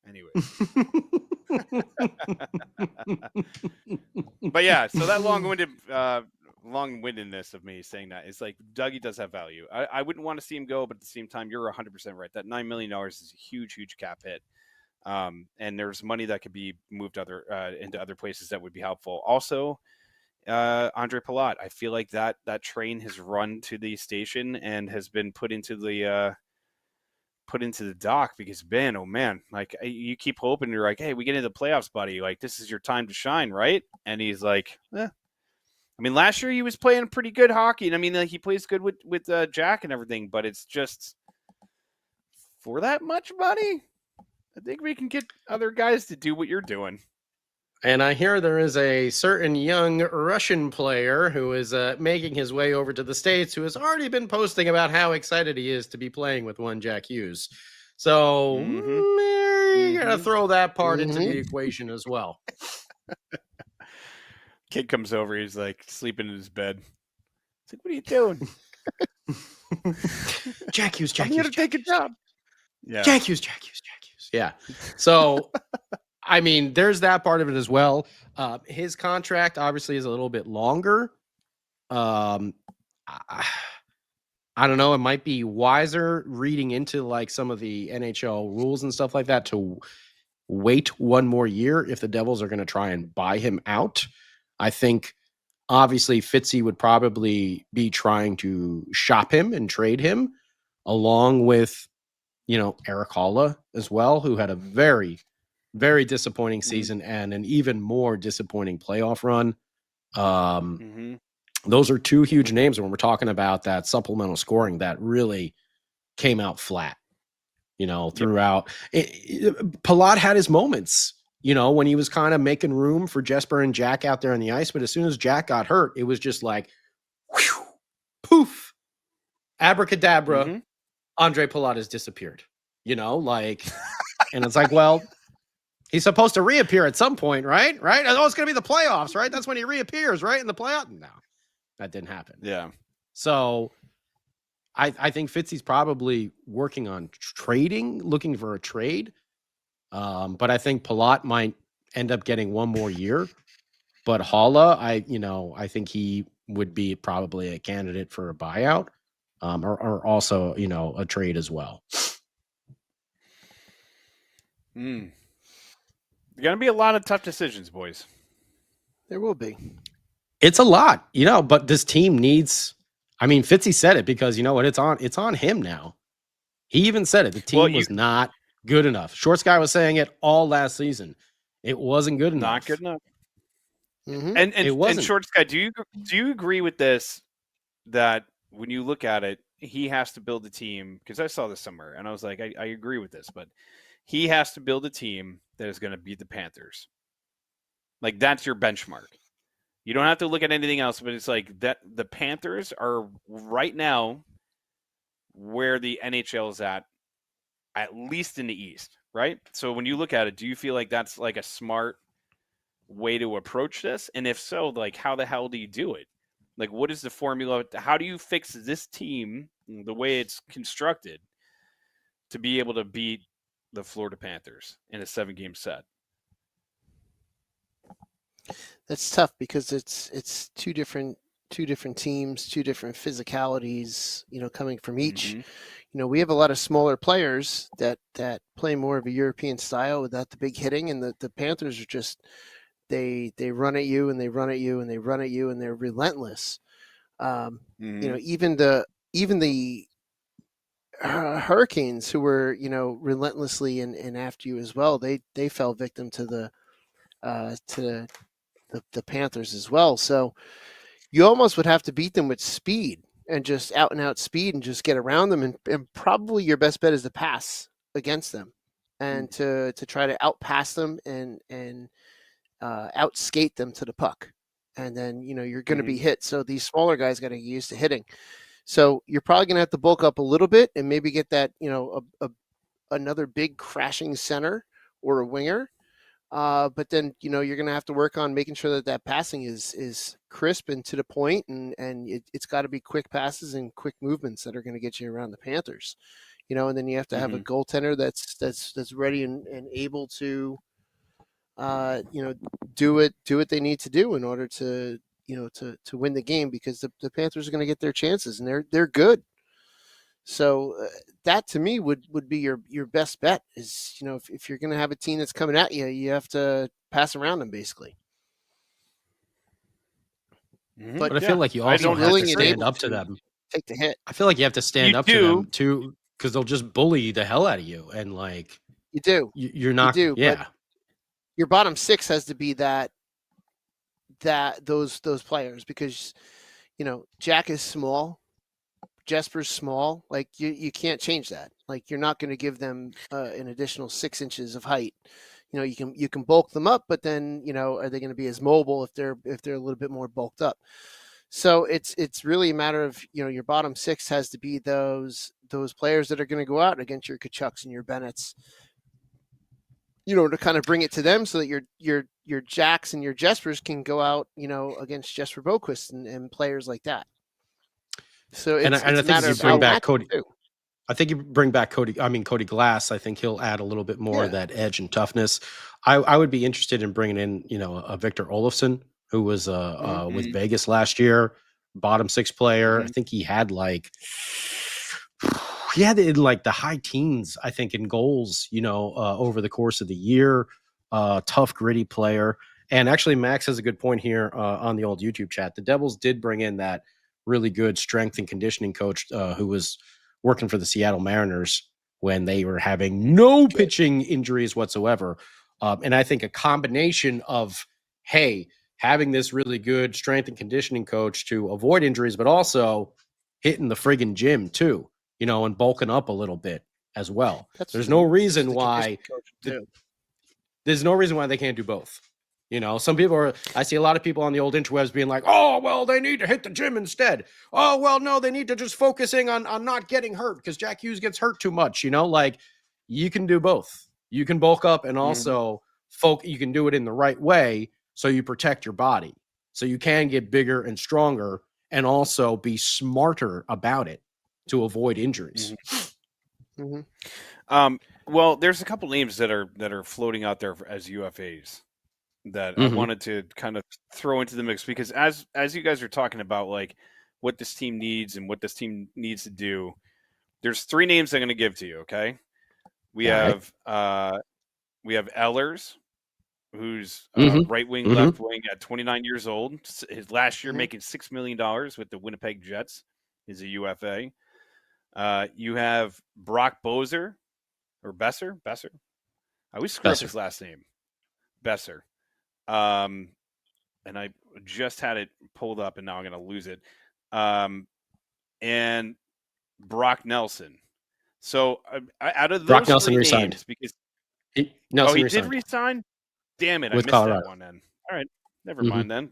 Anyway. But yeah, so that long-windedness of me saying that is like Dougie does have value. I wouldn't want to see him go, but at the same time, you're 100% right. That $9 million is a huge cap hit. And there's money that could be moved into other places that would be helpful. Also, Andre Palat, I feel like that train has run to the station and has been put into the dock because Ben, oh man, like you keep hoping, you're like, hey, we get into the playoffs, buddy. Like this is your time to shine, right? And he's like, I mean, last year he was playing pretty good hockey, and I mean, like he plays good with Jack and everything, but it's just for that much money. I think we can get other guys to do what you're doing. And I hear there is a certain young Russian player who is making his way over to the States who has already been posting about how excited he is to be playing with one Jack Hughes. So you got to throw that part into the equation as well. Kid comes over. He's like sleeping in his bed. It's like, what are you doing? Jack Hughes. I'm here to take a job. Yeah. Jack Hughes. Yeah. So... I mean, there's that part of it as well. His contract obviously is a little bit longer. I don't know. It might be wiser reading into like some of the NHL rules and stuff like that to wait one more year if the Devils are going to try and buy him out. I think obviously Fitzy would probably be trying to shop him and trade him along with, Eric Haula as well, who had a very disappointing season and an even more disappointing playoff run. Those are two huge names when we're talking about that supplemental scoring that really came out flat, throughout. Palat had his moments, when he was kind of making room for Jesper and Jack out there on the ice. But as soon as Jack got hurt, it was just like, whew, poof, abracadabra, Andre Palat has disappeared, and it's like, well, he's supposed to reappear at some point, right? Oh, it's going to be the playoffs, right? That's when he reappears, right? In the playoffs. No, that didn't happen. Yeah. So I think Fitzy's probably working on looking for a trade. But I think Palat might end up getting one more year. But Haula, I think he would be probably a candidate for a buyout, or also, a trade as well. There's going to be a lot of tough decisions, boys. There will be. It's a lot, but this team needs, Fitzy said it because you know what? It's on him now. He even said it. The team was not good enough. Shorts guy was saying it all last season. It wasn't good enough. Not good enough. And Shorts guy, do you agree with this, that when you look at it, he has to build a team? Because I saw this somewhere and I was like, I agree with this, but he has to build a team that is going to beat the Panthers. Like, that's your benchmark. You don't have to look at anything else, but it's like that the Panthers are right now where the NHL is at least in the East, right? So when you look at it, do you feel like that's like a smart way to approach this? And if so, like, how the hell do you do it? Like, what is the formula? How do you fix this team, the way it's constructed, to be able to beat the Florida Panthers in a 7-game set? That's tough because it's two different two different teams, two different physicalities, coming from each. Mhm. We have a lot of smaller players that play more of a European style without the big hitting, and the Panthers are just they run at you and they run at you and they run at you and they're relentless. Mhm. Even the Hurricanes, who were relentlessly and after you as well, they fell victim to the Panthers as well. So you almost would have to beat them with speed and just out and out speed and just get around them. And probably your best bet is to pass against them and to try to outpass them and outskate them to the puck. And then, you're going to be hit. So these smaller guys got to get used to hitting. So you're probably going to have to bulk up a little bit and maybe get that, another big crashing center or a winger. But then, you're going to have to work on making sure that passing is crisp and to the point, and it's got to be quick passes and quick movements that are going to get you around the Panthers. And then you have to have a goaltender that's ready and able to, do what they need to do in order to, to win the game, because the Panthers are going to get their chances and they're good. So that to me would be your best bet is, if you're going to have a team that's coming at you, you have to pass around them basically. But I feel like you also have to stand up to them. Take the hit. I feel like you have to stand up to them too, because they'll just bully the hell out of you, and like you do. You're not. You do, yeah. But your bottom six has to be those players, because Jack is small, Jesper's small. Like you can't change that. Like you're not going to give them an additional 6 inches of height. You can bulk them up, but then are they going to be as mobile if they're a little bit more bulked up? So it's really a matter of your bottom six has to be those players that are going to go out against your Kachucks and your Bennetts. To kind of bring it to them so that your Jacks and your Jespers can go out, against Jesper Boquist and players like that. So it's I a think matter you of bring back Cody. Too. I think you bring back Cody Glass. I think he'll add a little bit more of that edge and toughness. I would be interested in bringing in, a Victor Olofsson, who was with Vegas last year, bottom six player. I think he had in like the high teens, I think, in goals, over the course of the year. Tough, gritty player. And actually, Max has a good point here on the old YouTube chat. The Devils did bring in that really good strength and conditioning coach who was working for the Seattle Mariners when they were having no pitching injuries whatsoever. And I think a combination of, hey, having this really good strength and conditioning coach to avoid injuries, but also hitting the friggin' gym too, and bulking up a little bit as well. There's no reason why they can't do both. Some people I see a lot of people on the old interwebs being like, oh, well, they need to hit the gym instead. Oh, well, no, they need to just focusing on not getting hurt because Jack Hughes gets hurt too much. Like you can do both. You can bulk up and also you can do it in the right way. So you protect your body. So you can get bigger and stronger and also be smarter about it to avoid injuries. Well, there's a couple names that are floating out there as UFAs that I wanted to kind of throw into the mix, because as you guys are talking about like what this team needs and what this team needs to do, there's 3 names I'm going to give to you. Okay, we have Ehlers, who's right wing, left wing at 29 years old. His last year making $6 million with the Winnipeg Jets is a UFA. You have Brock Boeser or Besser. I always screw up his last name. Besser. And I just had it pulled up and now I'm going to lose it. And Brock Nelson. So out of those Brock Nelson 3 resigned. names, because he did resign? Damn it, I missed Colorado. that one then. All right, never mind then.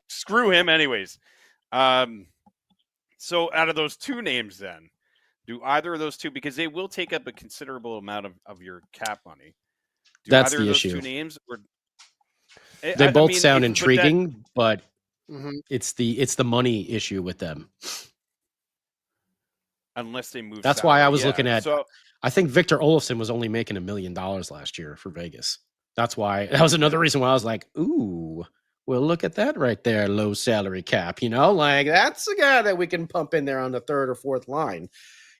Screw him anyways. So out of those 2 names then, do either of those 2, because they will take up a considerable amount of your cap money. Do That's either the of those issue. 2 names, or they both sound intriguing, but it's the money issue with them. Unless they move. That's why I was looking at. So, I think Victor Olofsson was only making $1 million last year for Vegas. That's why. That was another reason why I was like, ooh, Well, look at that right there, low salary cap. Like that's the guy that we can pump in there on the third or fourth line.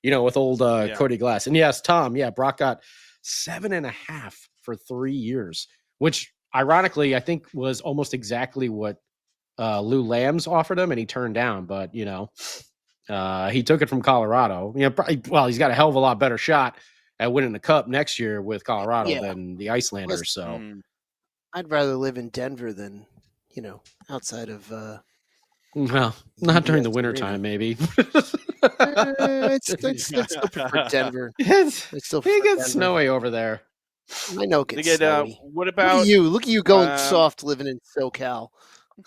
With old Cody Glass. And yes, Tom. Yeah, Brock got 7.5 for 3 years, which ironically I think was almost exactly what Lou Lambs offered him, and he turned down. But he took it from Colorado. He's got a hell of a lot better shot at winning the cup next year with Colorado than the Icelanders. So I'd rather live in Denver than outside of. Well, not during the wintertime, maybe. I'd still prefer Denver. It gets snowy over there. I know it gets snowy. What about Look at you going soft living in SoCal.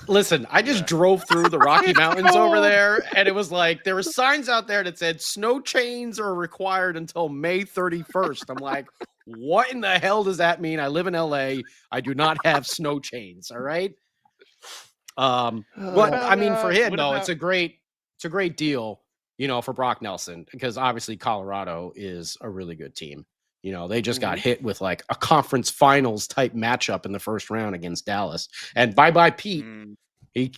Listen, I just drove through the Rocky Mountains over there, and it was like there were signs out there that said snow chains are required until May 31st. I'm like, what in the hell does that mean? I live in LA. I do not have snow chains. All right. For him though, it's a great deal, for Brock Nelson, because obviously Colorado is a really good team. They just got hit with like a conference finals type matchup in the first round against Dallas, and bye Pete. He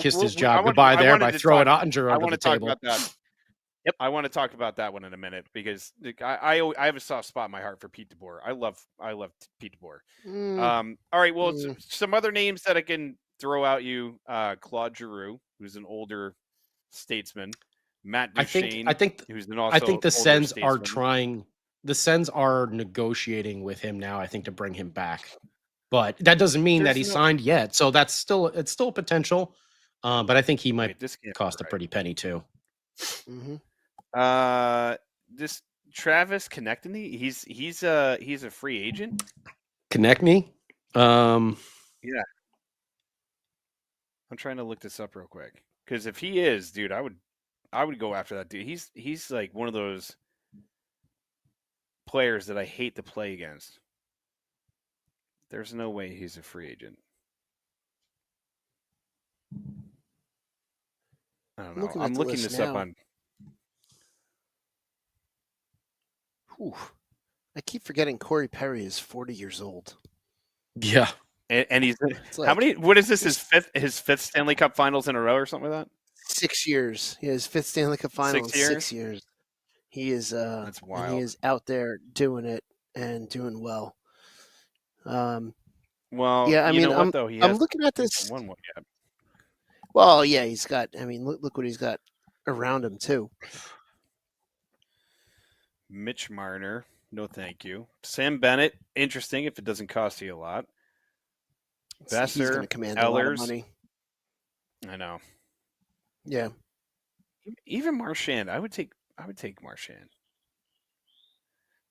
kissed his job goodbye there by throwing Ottinger under the table. About that. Yep, I want to talk about that one in a minute because I have a soft spot in my heart for Pete DeBoer. I love Pete DeBoer. All right, well, some other names that I can throw out you, Claude Giroux, who's an older statesman, Matt Duchene, I think the Sens are trying. The Sens are negotiating with him now, I think, to bring him back, but that doesn't mean that he's signed yet. So it's still a potential. But I think he might cost a pretty penny too. This Travis Konecny, he's a free agent. Konecny, yeah. I'm trying to look this up real quick because if he is, dude, I would go after that dude. He's like one of those players that I hate to play against. There's no way he's a free agent. I don't know. I'm looking this up on. I keep forgetting Corey Perry is 40 years old. Yeah. And he's how many? What is this? His fifth Stanley Cup Finals in a row, or something like that. 6 years. His fifth Stanley Cup Final in 6 years. He is. That's wild. And he is out there doing it and doing well. Well, yeah. I mean, I'm looking at this. One yet. Well, yeah, he's got. I mean, look what he's got around him too. Mitch Marner, no, thank you. Sam Bennett, interesting if it doesn't cost you a lot. Besser, he's going to command a lot of money. I know. Yeah. Even Marchand, I would take Marchand.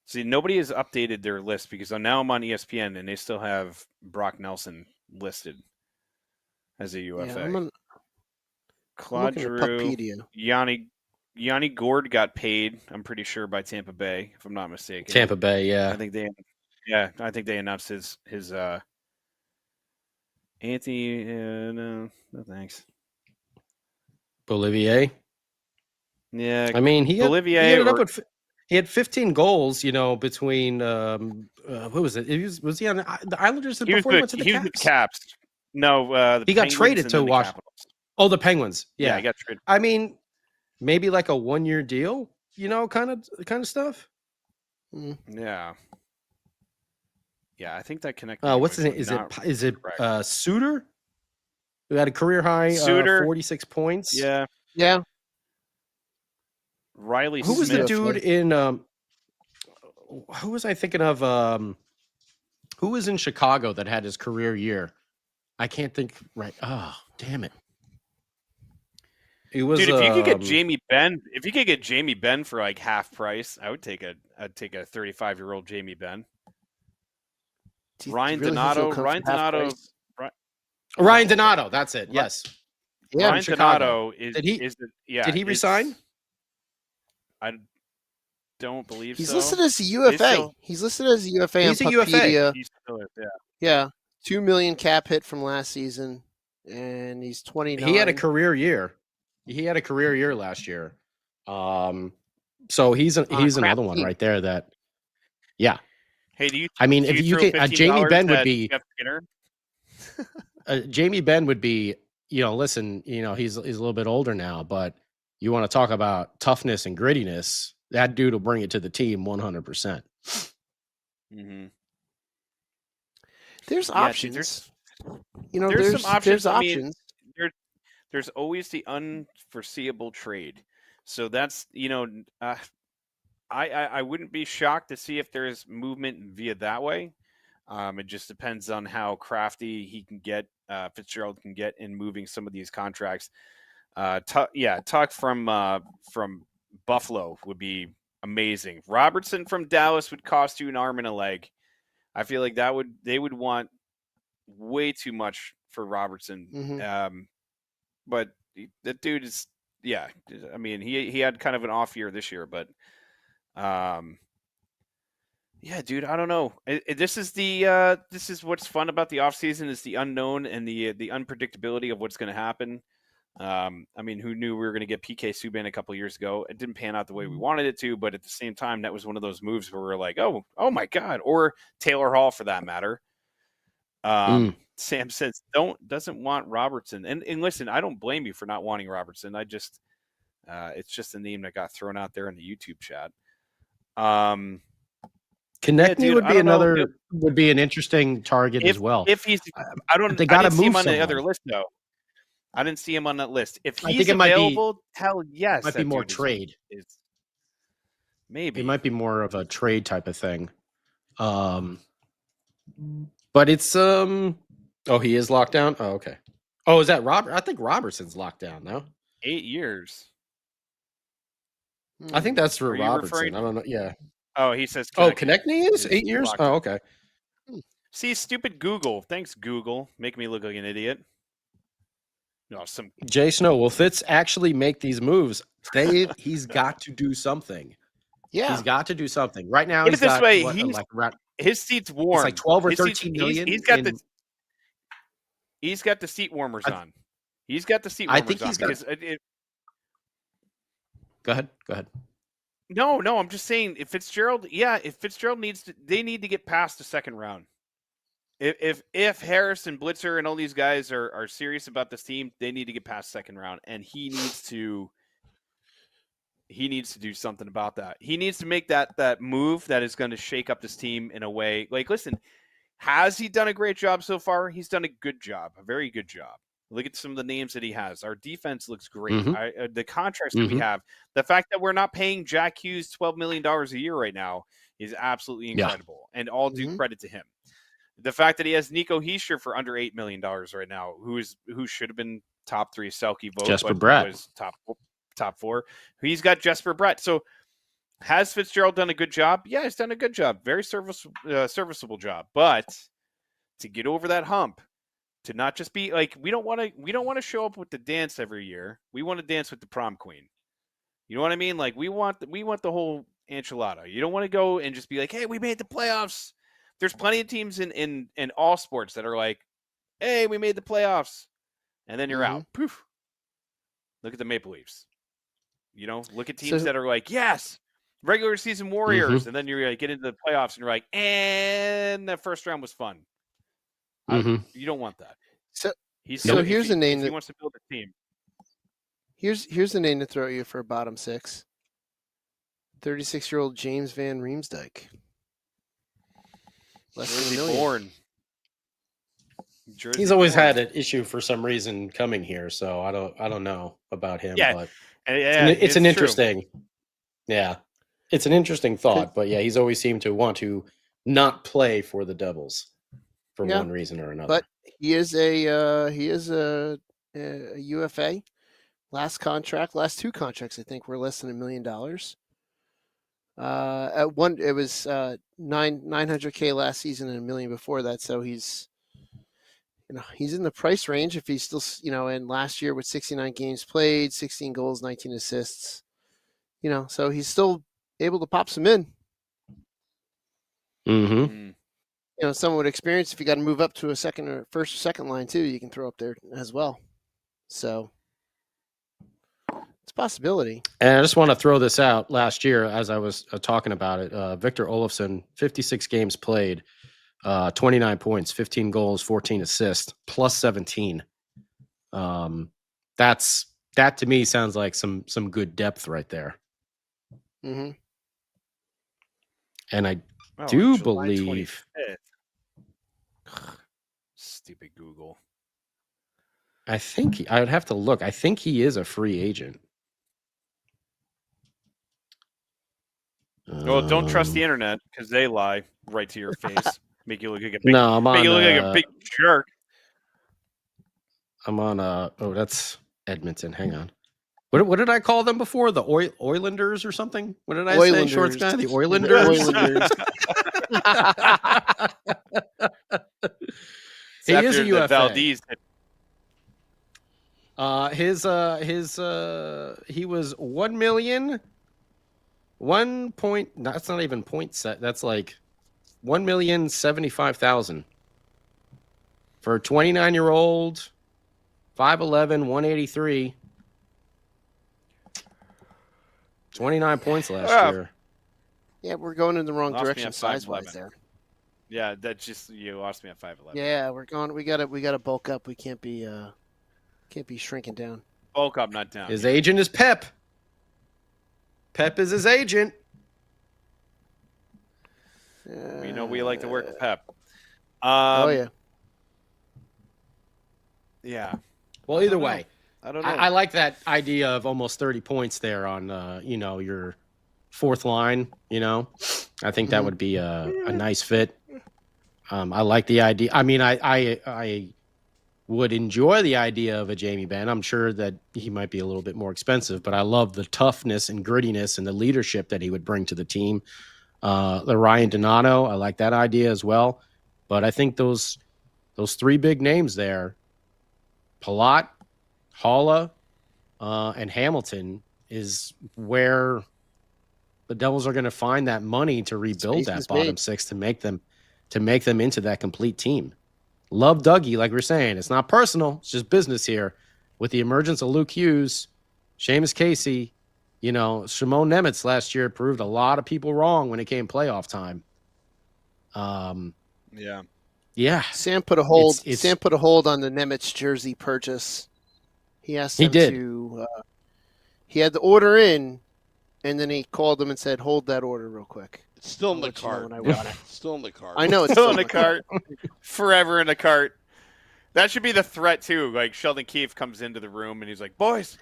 See, nobody has updated their list because now I'm on ESPN and they still have Brock Nelson listed as a UFA. Yeah, Claude Giroux, Yanni Gourde got paid, I'm pretty sure, by Tampa Bay, if I'm not mistaken. Tampa Bay, yeah. I think they announced his Anthony, no thanks. Bolivier? Yeah. I mean, he had 15 goals, between what was it? Was he on the Islanders before he went to the Caps? He was with Caps. No, he got traded to Washington. Oh, the Penguins. Yeah, he got traded. I mean, maybe like a 1-year deal, kind of stuff. Yeah. Yeah, I think that connected. What's his name? Is it Suter? Who had a career high 46 points? Yeah. Yeah. Riley Who Smith. was the dude in who was I thinking of who was in Chicago that had his career year? I can't think right. Oh, damn it. It was, dude, if you could get Jamie Benn for like half price, I'd take a 35-year-old Jamie Benn. Ryan Donato, that's it. Yes. Yeah, Ryan Donato did he resign? I don't believe he's so. Listed as a UFA. He's listed as a UFA. He's a UFA. Yeah. 2 million cap hit from last season, and he's 29. He had a career year. He had a career year last year. So he's another one right there that, yeah. Hey, if you get Jamie Benn would be. Jamie Benn would be, listen, he's a little bit older now, but you want to talk about toughness and grittiness. That dude will bring it to the team 100%. Mm-hmm. There's options. There's some options. There's options. There's always the unforeseeable trade. So that's, I wouldn't be shocked to see if there's movement via that way. It just depends on how crafty he can get, Fitzgerald can get in moving some of these contracts. Tuck from Buffalo would be amazing. Robertson from Dallas would cost you an arm and a leg. I feel like they would want way too much for Robertson. Mm-hmm. But that dude is, I mean, he had kind of an off year this year, but dude, I don't know. This is what's fun about the offseason is the unknown and the unpredictability of what's going to happen. I mean, who knew we were going to get PK Subban a couple years ago? It didn't pan out the way we wanted it to, but at the same time, that was one of those moves where we're like, oh my God, or Taylor Hall for that matter. Sam says doesn't want Robertson, and listen, I don't blame you for not wanting Robertson. I just it's just a name that got thrown out there in the YouTube chat. Konechny would be an interesting target as well. If he's, I didn't see him on the other list though. I didn't see him on that list. If he's available, hell yes, might be more trade. Maybe it might be more of a trade type of thing. But it's oh, he is locked down. Oh, okay. Oh, is that Robert? I think Robertson's locked down now. 8 years. I think that's for Robertson. I don't know. Yeah. Oh, he says. Konechny is 8 years. Oh, okay. See, stupid Google. Thanks, Google. Make me look like an idiot. No, Jay Snow. Will Fitz actually make these moves? He's got to do something. Yeah, he's got to do something right now. His seat's warm. It's like 12 or 13 million. He's got the seat warmers on. He's got the seat warmers on. I think he's got. Go ahead. No, I'm just saying if Fitzgerald they need to get past the second round. If Harris and Blitzer and all these guys are serious about this team, they need to get past second round, and he needs to do something about that. He needs to make that move that is going to shake up this team in a way. Like, listen, has he done a great job so far? He's done a good job, a very good job. Look at some of the names that he has. Our defense looks great. Mm-hmm. The contracts that we have, the fact that we're not paying Jack Hughes $12 million a year right now is absolutely incredible, and all due credit to him. The fact that he has Nico Hischier for under $8 million right now, who should have been top 3 Selke vote, Jesper but Bratt was top 4. He's got Jesper Bratt. So has Fitzgerald done a good job? Yeah, he's done a good job. Very serviceable job. But to get over that hump, to not just be like, we don't want to show up with the dance every year. We want to dance with the prom queen. You know what I mean? Like we want the whole enchilada. You don't want to go and just be like, hey, we made the playoffs. There's plenty of teams in all sports that are like, hey, we made the playoffs. And then you're out. Poof. Look at the Maple Leafs. Look at teams that are like, yes, regular season warriors. And then you get into the playoffs and you're like, and that first round was fun. You don't want that. So here's a name he wants to build a team. Here's a name to throw at you for a bottom 6. 36-year-old James Van Riemsdyk. Less than born. He's always had an issue for some reason coming here, so I don't know about him. Yeah, but it's an interesting. Yeah, it's an interesting thought, but yeah, he's always seemed to want to not play for the Devils for one reason or another. But he is a UFA. Last 2 contracts, I think, were less than $1 million. At one, it was $900K last season and $1 million before that. So he's in the price range if he's still, and last year with 69 games played, 16 goals, 19 assists, so he's still able to pop some in. Someone with experience, if you got to move up to a second or first or second line too, you can throw up there as well. So it's a possibility. And I just want to throw this out. Last year, as I was talking about it, Victor Olofsson, 56 games played, 29 points, 15 goals, 14 assists, plus 17. That to me sounds like some good depth right there. Mm-hmm. And I Oh, do July believe 25th. Stupid Google. I would have to look. I think he is a free agent. Well, don't trust the internet because they lie right to your face. Make you look like a big, No, I'm on. make you look like a big jerk. I'm on. Oh, that's Edmonton. Hang on. What did I call them before? The Oilanders or something? What did I say? Shorts guy, the Oilanders. He is a UFA. Valdez. He was 1 million. 1 point. That's not even point set. That's like 1,075,000 for a 29-year-old, 5'11", 183. 29 points last year. Yeah, we're going in the wrong Lost me direction at size-wise 5'11". there. Yeah, that's just you lost me at 5'11". Yeah, we're going. We gotta bulk up. We can't be shrinking down. Bulk up, not down. His agent is Pep. Pep is his agent. We know we like to work with Pep. Oh yeah. Yeah. Well, either way, I don't know. I like that idea of almost 30 points there on your fourth line. I think that would be a nice fit. I like the idea. I mean, I would enjoy the idea of a Jamie Benn. I'm sure that he might be a little bit more expensive, but I love the toughness and grittiness and the leadership that he would bring to the team. The Ryan Donato, I like that idea as well. But I think those three big names there, Palat, Haula, and Hamilton, is where the Devils are going to find that money to rebuild that bottom six to make them into that complete team. Love Dougie, like we're saying. It's not personal. It's just business here. With the emergence of Luke Hughes, Seamus Casey, Shimon Nemitz last year proved a lot of people wrong when it came playoff time. Yeah. Sam put a hold. Sam put a hold on the Nemitz jersey purchase. He asked him to. He had the order in, and then he called him and said, "Hold that order real quick." It's still in the cart. Still in the cart. I know it's still in the cart. Forever in the cart. That should be the threat too. Like Sheldon Keefe comes into the room and he's like, "Boys,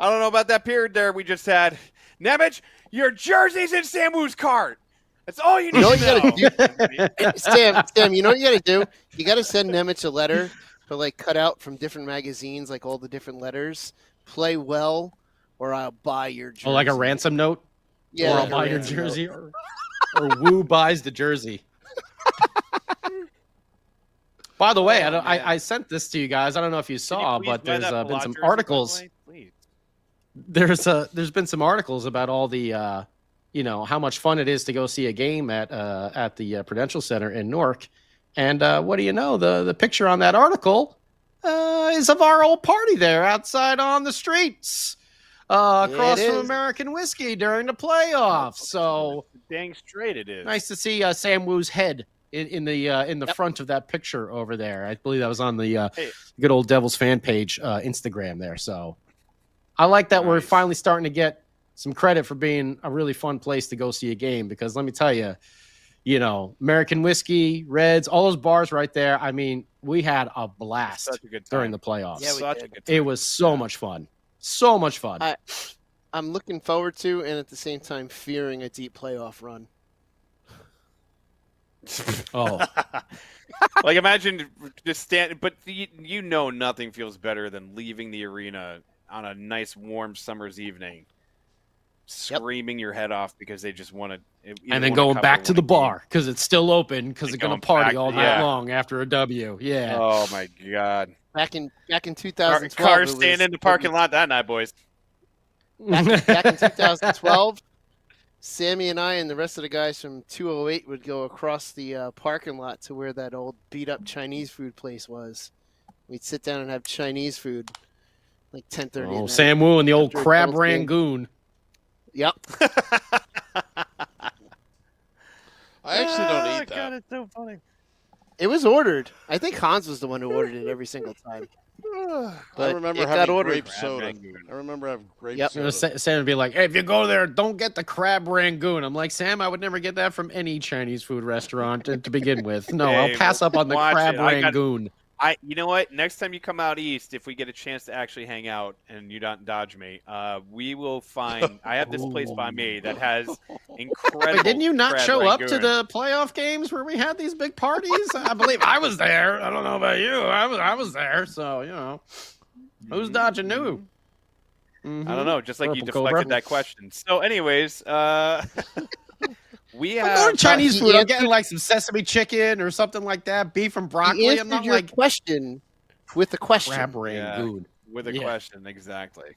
I don't know about that period there we just had. Nemec, your jersey's in Samu's cart. That's all you need to know." Sam, you know what you got to do? You got to send Nemec a letter, but cut out from different magazines, like all the different letters. Play well, or I'll buy your jersey. Oh, like a ransom note? Yeah. Or I'll buy your jersey. Or Woo buys the jersey. By the way, I sent this to you guys. I don't know if you saw, but there's been some articles. There's been some articles about all the how much fun it is to go see a game at the Prudential Center in Newark. And what do you know? The picture on that article is of our old party there outside on the streets. Across from American Whiskey during the playoffs. So dang straight it is. Nice to see Sam Woo's head in the front of that picture over there. I believe that was on the good old Devils fan page Instagram there. So I like that we're finally starting to get some credit for being a really fun place to go see a game, because let me tell you, American Whiskey, Reds, all those bars right there. I mean, we had a blast during the playoffs. Yeah, it was so much fun. So much fun. I'm looking forward to, and at the same time fearing, a deep playoff run. Oh. Imagine just stand, but nothing feels better than leaving the arena on a nice warm summer's evening, screaming your head off because they just want to, and then going back to the bar because it's still open because they're going to party all night long after a W. Yeah. Oh my God. Back in 2012, cars staying in the parking lot that night, boys. Back in 2012, Sammy and I and the rest of the guys from 208 would go across the parking lot to where that old beat-up Chinese food place was. We'd sit down and have Chinese food, 10:30. Oh, Sam Woo and the old crab rangoon. Yep. I actually don't eat that. God, it's so funny. It was ordered. I think Hans was the one who ordered it every single time. I But remember it got having ordered. grape soda. I remember having grape Yep. soda. Sam would be like, "Hey, if you go there, don't get the crab rangoon." I'm like, Sam, I would never get that from any Chinese food restaurant to begin with. No, I'll Hey, pass up on the watch crab it. I got- rangoon. You know what? Next time you come out east, if we get a chance to actually hang out and you don't dodge me, we will find. I have this place by me that has incredible. Wait, didn't you not crab show up to rangoon. the playoff games where we had these big parties? I believe I was there. I don't know about you. I was there. So, you know, who's dodging who? I don't know. Just like you Purple deflected Cobra. that question. So, anyways, we I'm have going Chinese he food. I'm answered- getting like some sesame chicken or something like that, beef and He broccoli. I'm answered not your like question with a question. crab rangoon. with a Yeah. question. Exactly.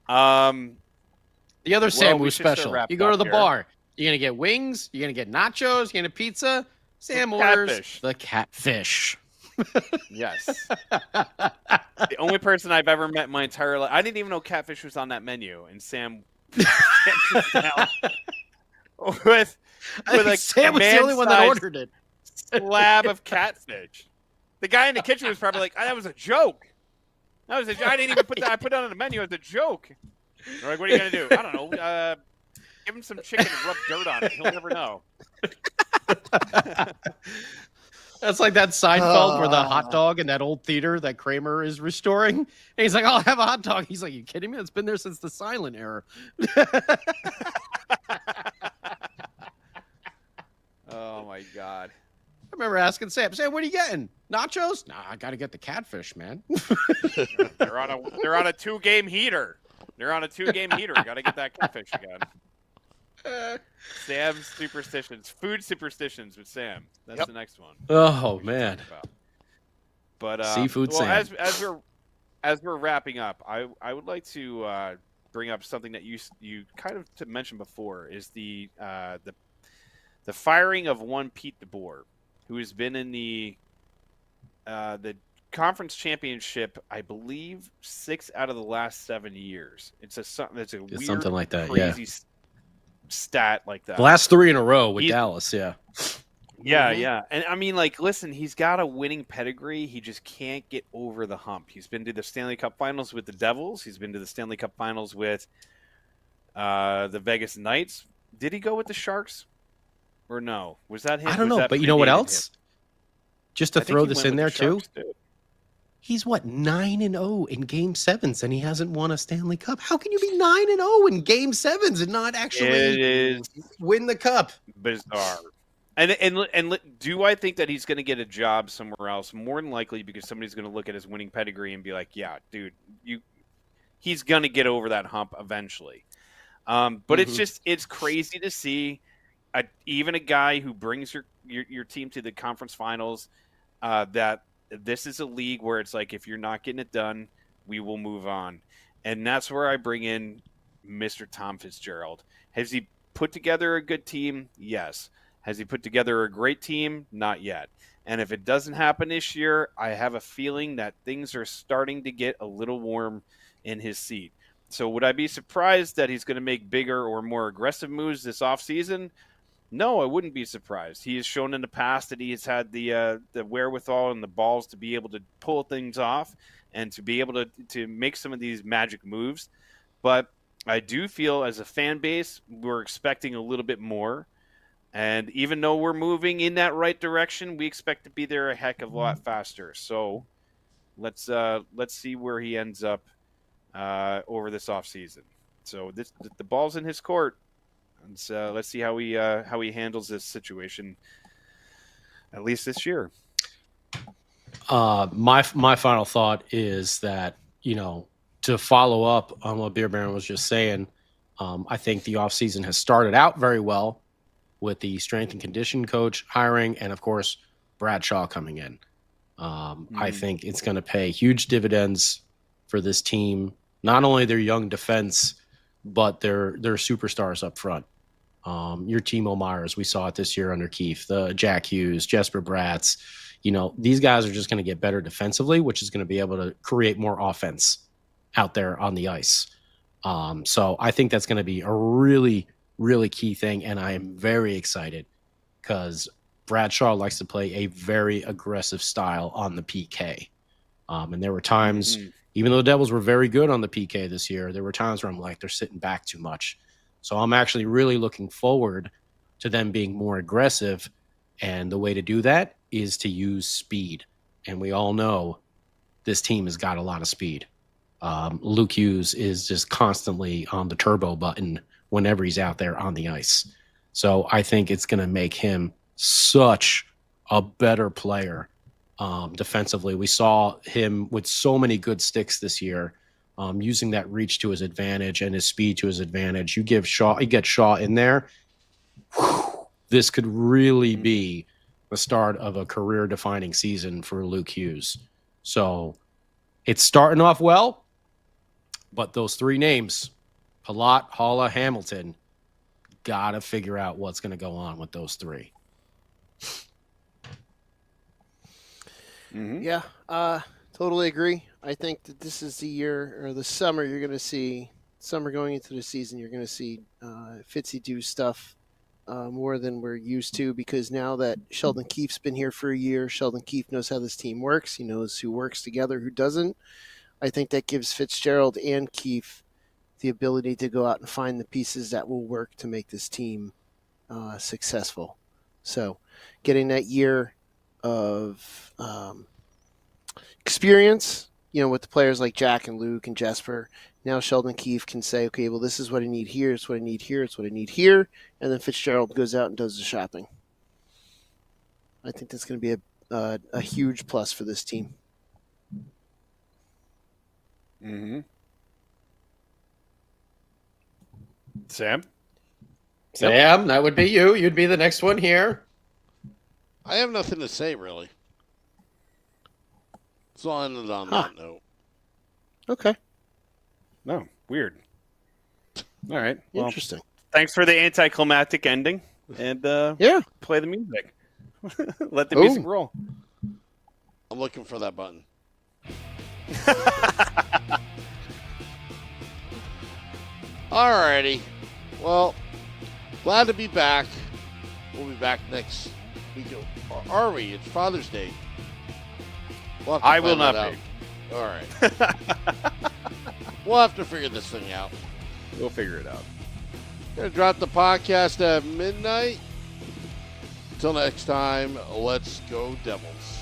The other Sam we was should start special. wrapping You go to up the here. bar. You're gonna get wings. You're gonna get nachos. You're gonna pizza. Sam orders Catfish. the catfish. Yes. The only person I've ever met in my entire life. I didn't even know catfish was on that menu, and Sam sits down with I think a Sam was the only one that man-sized ordered it. slab of catfish. The guy in the kitchen was probably like, "Ah, that was a joke. I didn't even put that. I put that on the menu as a joke." They're like, "What are you gonna do?" I don't know. Give him some chicken and rub dirt on it. He'll never know. That's like that Seinfeld where the hot dog in that old theater that Kramer is restoring. And he's like, I'll have a hot dog. He's like, you kidding me? It's been there since the silent era. Oh my god. I remember asking Sam, what are you getting? Nachos? Nah, I got to get the catfish, man. They're on a 2-game heater. Got to get that catfish again. Sam's superstitions, food superstitions with Sam. That's the next one. Oh, we should man. talk about. But Seafood well, Sam. as we're wrapping up, I would like to bring up something that you kind of mentioned before is the firing of one Pete DeBoer, who has been in the conference championship, I believe 6 out of the last 7 years. It's a weird, something like that, crazy stat like that. The last 3 in a row with He's- Dallas, yeah. Yeah. And I mean, like, listen, he's got a winning pedigree. He just can't get over the hump. He's been to the Stanley Cup Finals with the Devils. He's been to the Stanley Cup Finals with the Vegas Knights. Did he go with the Sharks? Or no? Was that him? I don't Was know, that but you know what predated else? him? Just to I think throw he this went in with there, the too. Sharks, too. He's 9-0 in Game 7s, and he hasn't won a Stanley Cup. How can you be 9-0 in Game 7s and not It actually is win the cup? bizarre. And do I think that he's going to get a job somewhere else? More than likely, because somebody's going to look at his winning pedigree and be like, "Yeah, dude, he's going to get over that hump eventually." But it's crazy to see even a guy who brings your team to the conference finals. That this is a league where it's like, if you're not getting it done, we will move on, and that's where I bring in Mr. Tom Fitzgerald. Has he put together a good team? Yes. Has he put together a great team? Not yet. And if it doesn't happen this year, I have a feeling that things are starting to get a little warm in his seat. So would I be surprised that he's going to make bigger or more aggressive moves this offseason? No, I wouldn't be surprised. He has shown in the past that he has had the wherewithal and the balls to be able to pull things off and to be able to make some of these magic moves. But I do feel as a fan base, we're expecting a little bit more. And even though we're moving in that right direction, we expect to be there a heck of a lot faster. So let's see where he ends up over this offseason. So the ball's in his court. And so let's see how he handles this situation, at least this year. My final thought is that, to follow up on what Beer Baron was just saying, I think the offseason has started out very well with the strength and condition coach hiring and, of course, Bradshaw coming in. I think it's going to pay huge dividends for this team, not only their young defense, but their superstars up front. Your Timo Myers, we saw it this year under Keefe, the Jack Hughes, Jesper Bratz. These guys are just going to get better defensively, which is going to be able to create more offense out there on the ice. So I think that's going to be a really, really key thing. And I am very excited because Bradshaw likes to play a very aggressive style on the PK. And there were times, even though the Devils were very good on the PK this year, there were times where I'm like, they're sitting back too much. So I'm actually really looking forward to them being more aggressive. And the way to do that is to use speed. And we all know this team has got a lot of speed. Luke Hughes is just constantly on the turbo button whenever he's out there on the ice. So I think it's going to make him such a better player defensively. We saw him with so many good sticks this year, using that reach to his advantage and his speed to his advantage. You get Shaw in there. This could really be the start of a career-defining season for Luke Hughes. So it's starting off well, but those three names, Palat, Haula, Hamilton, got to figure out what's going to go on with those three. Yeah, totally agree. I think that this is the year or the summer you're going to see, summer going into the season, you're going to see Fitzy do stuff more than we're used to, because now that Sheldon Keefe's been here for a year, Sheldon Keefe knows how this team works. He knows who works together, who doesn't. I think that gives Fitzgerald and Keefe the ability to go out and find the pieces that will work to make this team successful. So getting that year of experience, with the players like Jack and Luke and Jesper, now Sheldon Keefe can say, okay, well, this is what I need here, it's what I need here, it's what I need here, and then Fitzgerald goes out and does the shopping. I think that's going to be a huge plus for this team. Sam, that would be you. You'd be the next one here. I have nothing to say, really. So I'll end it on that note. Okay. No, weird. All right. Well, interesting. Thanks for the anticlimactic ending. And play the music. Let the music roll. I'm looking for that button. Alrighty. Well, glad to be back. We'll be back next week. Or are we? It's Father's Day. We'll I will not be. All right. We'll have to figure this thing out. We'll figure it out. Gonna drop the podcast at midnight. Until next time, let's go Devils.